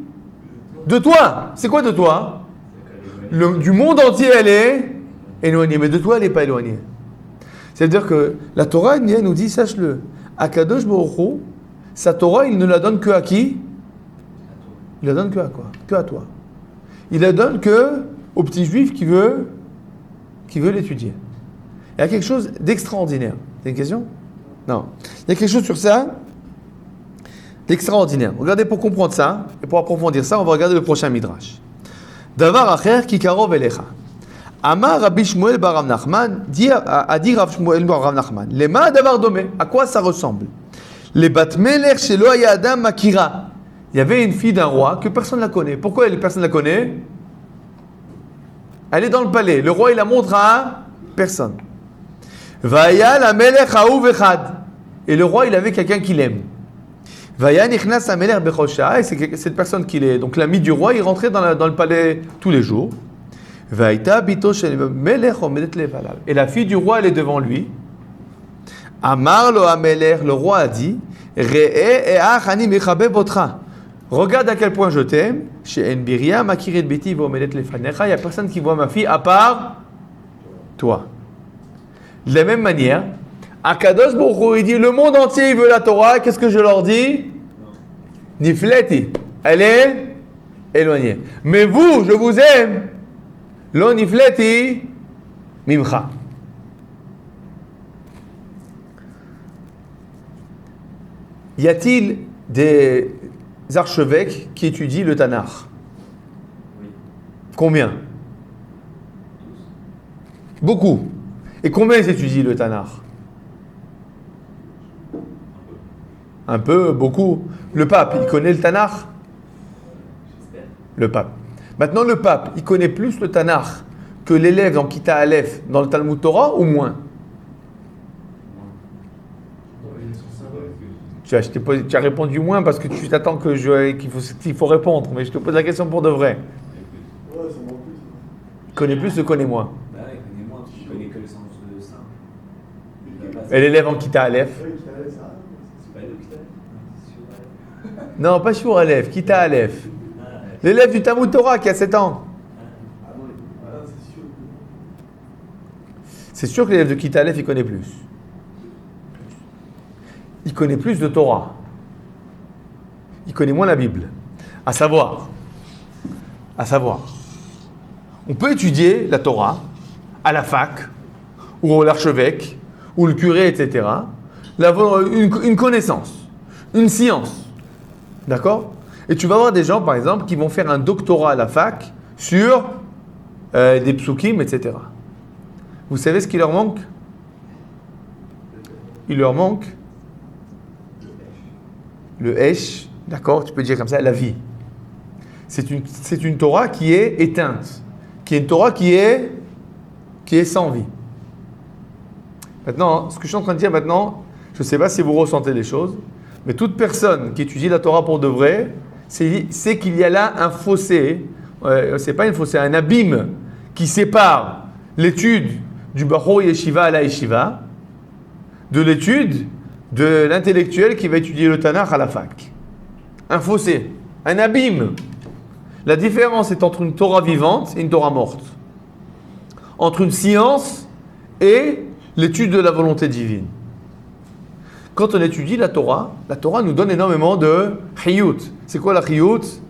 De toi. C'est quoi de toi? Du monde entier, elle est éloignée. Mais de toi, elle n'est pas éloignée. C'est-à-dire que la Torah, elle nous dit, sache-le, Akadosh Baruch Hu, sa Torah, il ne la donne que à qui? Il la donne que à quoi? Que à toi. Il la donne que au petit juif qui veut l'étudier. Il y a quelque chose d'extraordinaire. C'est une question? Non. Il y a quelque chose sur ça d'extraordinaire. Regardez, pour comprendre ça, et pour approfondir ça, on va regarder le prochain Midrash. Davar acher ki karov elecha. Amar Rabbi Shmuel bar Rav Nachman, a dit Rav Shmuel bar Rav Nachman, lema davar domé. À quoi ça ressemble? Les bat melech shelo haya adam makira. Il y avait une fille d'un roi que personne ne la connaît. Pourquoi personne ne la connaît? Elle est dans le palais. Le roi, il la montre à personne. Vaya la melech haouv echad. Et le roi, il avait quelqu'un qui l'aime. Vaya nichnas amelech bechosha. Et c'est cette personne qui est. Donc l'ami du roi, il rentrait dans le palais tous les jours. Vaïta bito shel melech omedet levalav. Et la fille du roi, elle est devant lui. Amar lo amelech. Le roi a dit, Re'e e'ach ani mechabeb otra. Regarde à quel point je t'aime. Chez Enbiria, makiret beti vomelet lefanecha. Il n'y a personne qui voit ma fille à part toi. De la même manière, Akadosh Baruch Hu, il dit le monde entier il veut la Torah. Qu'est-ce que je leur dis? Nifleti. Elle est éloignée. Mais vous, je vous aime. Lo nifleti mimcha. Y a-t-il des archevêques qui étudient le Tanakh? Oui. Combien? Beaucoup. Et combien ils étudient le Tanakh? Un peu, beaucoup. Le pape, il connaît le Tanakh? J'espère. Le pape. Maintenant, le pape, il connaît plus le Tanakh que l'élève dans Kita Aleph, dans le Talmud Torah, ou moins? Tu as répondu moins parce que tu t'attends qu'il faut répondre, mais je te pose la question pour de vrai. Ouais, ça manque plus. Il connaît plus ou connaît moins? Bah ouais, connais moins, tu connais que le sens de ça. Et l'élève en Kita Aleph? Ouais, qui allait ça. C'est pas nous qui t'as dit. Non, pas Shur Aleph, Kita Aleph. L'élève du Talmud Torah qui a 7 ans. Ah non, voilà, c'est sûr. C'est sûr que l'élève de Kita Aleph, il connaît plus. Il connaît plus de Torah. Il connaît moins la Bible. À savoir, on peut étudier la Torah à la fac, ou à l'archevêque, ou le curé, etc. Avoir une connaissance, une science. D'accord? Et tu vas avoir des gens, par exemple, qui vont faire un doctorat à la fac sur des psukim, etc. Vous savez ce qu'il leur manque? Il leur manque le Esh, d'accord, tu peux dire comme ça, la vie. C'est une Torah qui est éteinte, qui est une Torah qui est sans vie. Maintenant, ce que je suis en train de dire maintenant, je ne sais pas si vous ressentez les choses, mais toute personne qui étudie la Torah pour de vrai, c'est qu'il y a là un fossé, c'est pas un fossé, un abîme qui sépare l'étude du Bachor Yeshiva à la Yeshiva de l'étude de l'intellectuel qui va étudier le Tanakh à la fac. Un fossé, un abîme. La différence est entre une Torah vivante et une Torah morte. Entre une science et l'étude de la volonté divine. Quand on étudie la Torah nous donne énormément de chiyut. C'est quoi la chiyut?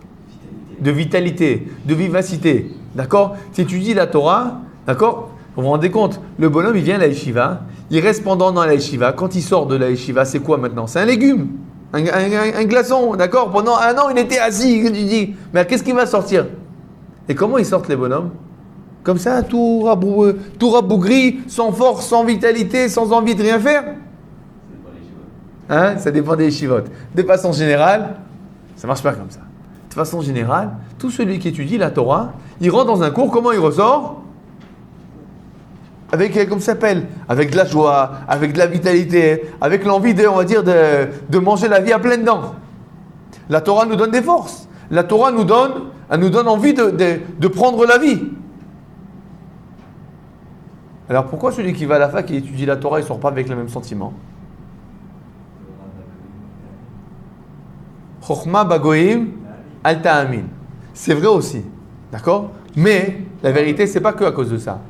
De vitalité, de vivacité. D'accord? Tu étudies la Torah, d'accord? Vous vous rendez compte? Le bonhomme, il vient à la yeshiva, il reste pendant dans la yeshiva. Quand il sort de la yeshiva, c'est quoi maintenant? C'est un légume, un glaçon, d'accord? Pendant un an, il était assis, tu dis, mais qu'est-ce qu'il va sortir? Et comment ils sortent les bonhommes? Comme ça, tout rabougri, sans force, sans vitalité, sans envie de rien faire? Hein? Ça dépend des yeshivot. De façon générale, ça marche pas comme ça. De façon générale, tout celui qui étudie la Torah, il rentre dans un cours, comment il ressort? Avec, comme ça s'appelle, avec de la joie, avec de la vitalité, avec l'envie de, on va dire, de manger la vie à pleines dents. La Torah nous donne des forces. La Torah nous donne envie de prendre la vie. Alors pourquoi celui qui va à la fac et étudie la Torah, il ne sort pas avec le même sentiment? Chochma bagoim al ta'amin. C'est vrai aussi, d'accord? Mais la vérité, c'est pas que à cause de ça.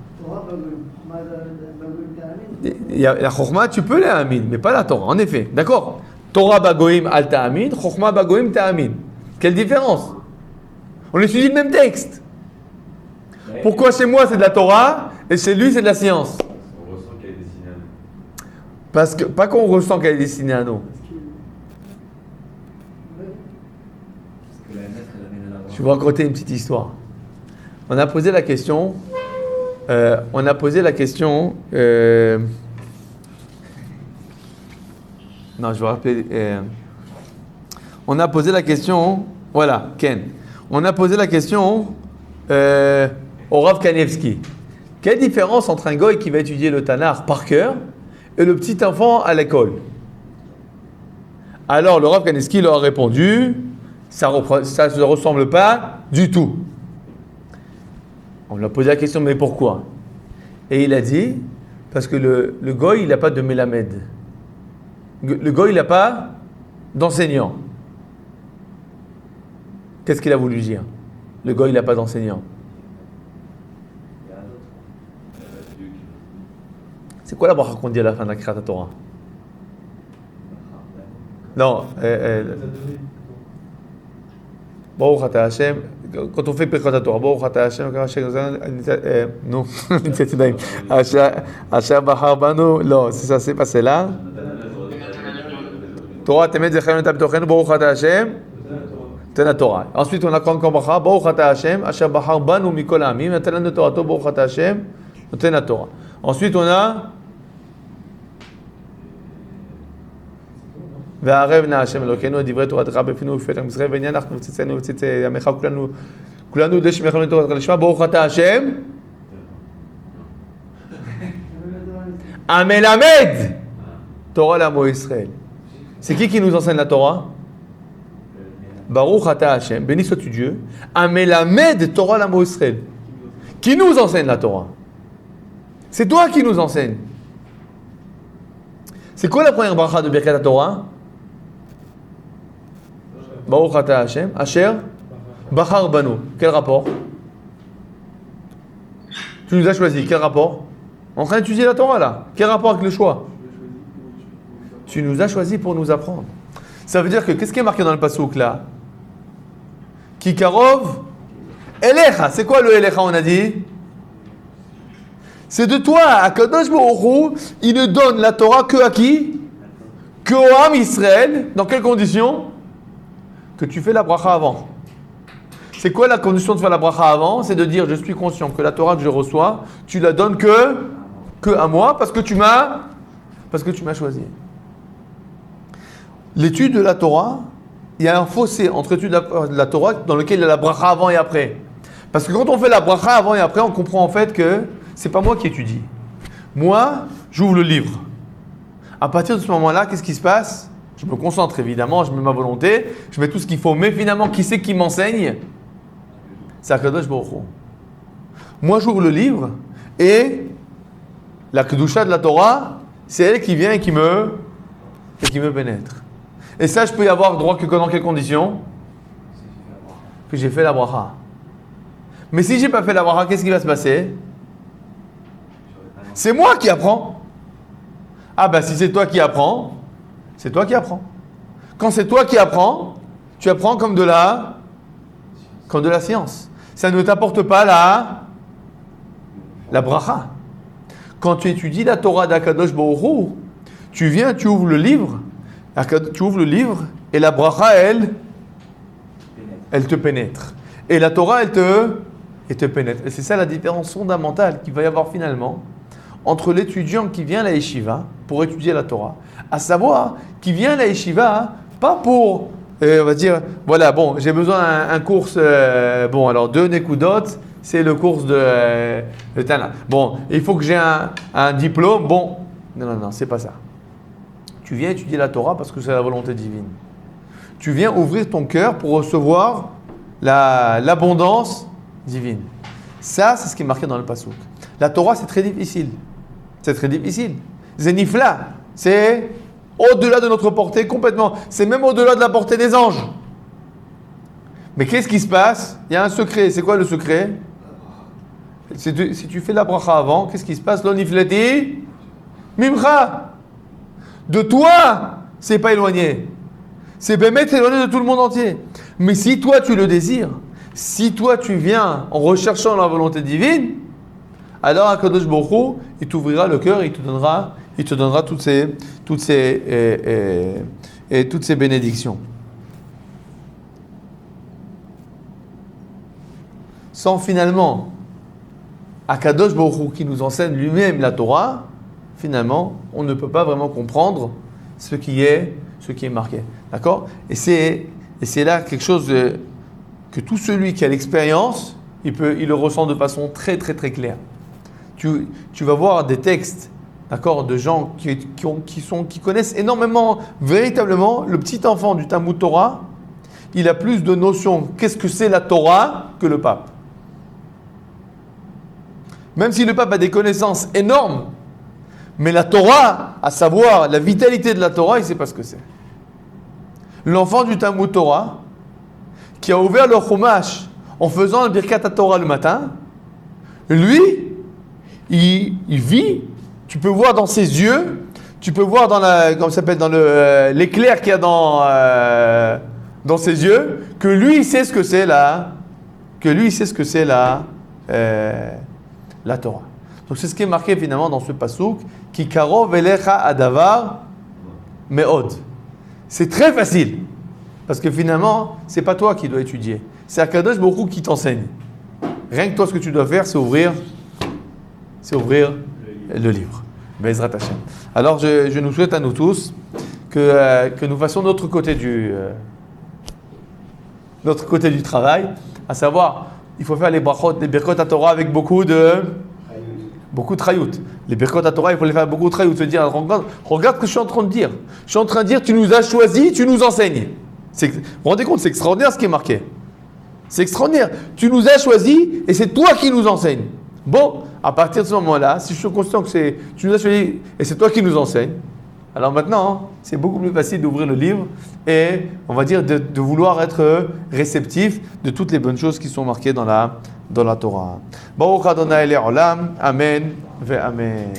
Il y a la Chochma, tu peux la amin, mais pas la Torah, en effet, d'accord? Torah bagoim al ta'amin, Chochma bagoim ta'amin. Quelle différence? On étudie le même texte. Pourquoi chez moi c'est de la Torah et chez lui c'est de la science? On ressent qu'elle est destinée à nous. Parce que, pas qu'on ressent qu'elle est destinée à nous. Parce que la lettre, elle amène à la Je vais vous raconter une petite histoire. On a posé la question. Non, je vais rappeler. On a posé la question. Voilà, Ken. On a posé la question au Rav Kanevski. Quelle différence entre un goy qui va étudier le Tanakh par cœur et le petit enfant à l'école? Alors, le Rav Kanevski leur a répondu, ça ne se ressemble pas du tout. On lui a posé la question, mais pourquoi? Et il a dit, parce que le goy, il n'a pas de mélamède. Le goy, il n'a pas d'enseignant. Qu'est-ce qu'il a voulu dire? Le goy, il n'a pas d'enseignant. Il y a un autre. C'est quoi la bracha qu'on dit à la fin de la Kriyat Torah? Non, Baruch Ata Hashem, quand on fait Birkat Torah, Baruch Ata Hashem, non, Asher Bahar Banu, non, c'est ça, c'est pas celle-là. Torah Temet Zechayim Tabitochen, Baruch Ata Hashem, Tena Torah. Ensuite, on a encore Bracha, Baruch Ata Hashem, Asher Bahar Banu Mikol Amim, Natalan Torah, Baruch Ata Hashem, Tena Torah. Ensuite, on a והערב נא השם אלוקינו את דברי תורתך בפינו ובפתח ישראל ועניין אנחנו וצאצאנו וצאצאי עמך כולנו יודעים שמלכנו את תורתך לשמה ברוך אתה השם המלמד Torah לעמו ישראל. C'est qui nous enseigne la Torah? Baruch ata Hashem, béni sois-tu Dieu, המלמד Torah לעמו ישראל. Qui nous enseigne la Torah? C'est toi qui nous enseigne. C'est quoi la première bracha de Birkat Torah? Baruch ata Hashem, Asher, Bahar Banu. Quel rapport? Tu nous as choisi. Quel rapport? On est en train d'étudier la Torah là. Quel rapport avec le choix? Tu nous as choisi pour nous apprendre. Ça veut dire que qu'est-ce qui est marqué dans le passouk là? Kikarov Elecha. C'est quoi le Elecha on a dit? C'est de toi, Akadosh Baruch Hu, il ne donne la Torah que à qui? Que au Ham Israël. Dans quelles conditions? Que tu fais la bracha avant. C'est quoi la condition de faire la bracha avant? C'est de dire, je suis conscient que la Torah que je reçois, tu la donnes que à moi, parce que tu m'as choisi. L'étude de la Torah, il y a un fossé entre l'étude de la Torah dans lequel il y a la bracha avant et après. Parce que quand on fait la bracha avant et après, on comprend en fait que c'est pas moi qui étudie. Moi, j'ouvre le livre. À partir de ce moment-là, qu'est-ce qui se passe? Je me concentre évidemment, je mets ma volonté, je mets tout ce qu'il faut. Mais finalement, qui c'est qui m'enseigne? C'est Akadosh Baruch Hu. Moi, j'ouvre le livre et la Kedusha de la Torah, c'est elle qui vient et qui me pénètre. Et ça, je peux y avoir droit que dans quelles conditions? Que j'ai fait la bracha. Mais si j'ai pas fait la bracha, qu'est-ce qui va se passer? C'est moi qui apprends. Ah ben si c'est toi qui apprends, c'est toi qui apprends. Quand c'est toi qui apprends, tu apprends comme de la science. Ça ne t'apporte pas la bracha. Quand tu étudies la Torah d'Akadosh Baruch Hu, tu viens, tu ouvres le livre et la bracha, elle te pénètre. Et la Torah, elle te pénètre. Et c'est ça la différence fondamentale qu'il va y avoir finalement entre l'étudiant qui vient à la yeshiva pour étudier la Torah, à savoir qui vient à la yeshiva pas pour, on va dire, voilà, bon, j'ai besoin d'un cours, bon, alors 2 nekudot, c'est le cours de Tana. Bon, il faut que j'ai un diplôme, bon, non, c'est pas ça. Tu viens étudier la Torah parce que c'est la volonté divine. Tu viens ouvrir ton cœur pour recevoir l'abondance divine. Ça, c'est ce qui est marqué dans le passouk. La Torah, c'est très difficile. C'est très difficile. Zénifla, c'est au-delà de notre portée complètement. C'est même au-delà de la portée des anges. Mais qu'est-ce qui se passe? Il y a un secret. C'est quoi le secret? Si tu fais la bracha avant, qu'est-ce qui se passe? L'onifleti mimcha. De toi, c'est pas éloigné. C'est bémet éloigné de tout le monde entier. Mais si toi, tu le désires, si toi, tu viens en recherchant la volonté divine, alors Akadosh Baruch Hu, il t'ouvrira le cœur et il te donnera toutes ces bénédictions. Sans finalement Akadosh Baruch Hu qui nous enseigne lui-même la Torah, finalement, on ne peut pas vraiment comprendre ce qui est marqué. D'accord? Et c'est là quelque chose que tout celui qui a l'expérience, il le ressent de façon très très très claire. Tu vas voir des textes, d'accord, de gens qui connaissent énormément, véritablement, le petit enfant du Talmud Torah, il a plus de notions qu'est-ce que c'est la Torah que le pape. Même si le pape a des connaissances énormes, mais la Torah, à savoir la vitalité de la Torah, il ne sait pas ce que c'est. l'enfant du Talmud Torah, qui a ouvert le Chumash en faisant le Birkat Torah le matin, lui, il vit, tu peux voir dans ses yeux, tu peux voir dans comment ça s'appelle, dans l'éclair qu'il y a dans ses yeux, que lui, il sait ce que c'est la Torah. Donc c'est ce qui est marqué finalement dans ce pasouk, qui karov elecha adavar meod. C'est très facile, parce que finalement, c'est pas toi qui dois étudier, c'est Akadosh Baruch Hu qui t'enseigne. Rien que toi, ce que tu dois faire, c'est ouvrir le livre. Bezrat Hashem. Alors, je nous souhaite à nous tous que nous fassions notre côté du travail, à savoir, il faut faire les brachot, les birkot à Torah avec beaucoup de trayout. Les birkot à Torah, il faut les faire avec beaucoup de trayout. Se dire, regarde ce que je suis en train de dire. Je suis en train de dire, tu nous as choisis, tu nous enseignes. Vous vous rendez compte, c'est extraordinaire ce qui est marqué. C'est extraordinaire. Tu nous as choisis et c'est toi qui nous enseignes. Bon, à partir de ce moment-là, si je suis conscient que tu nous as choisis et c'est toi qui nous enseignes, alors maintenant, c'est beaucoup plus facile d'ouvrir le livre et, on va dire, de vouloir être réceptif de toutes les bonnes choses qui sont marquées dans la Torah. Baruch Adonai Le'olam. Amen. Ve Amen.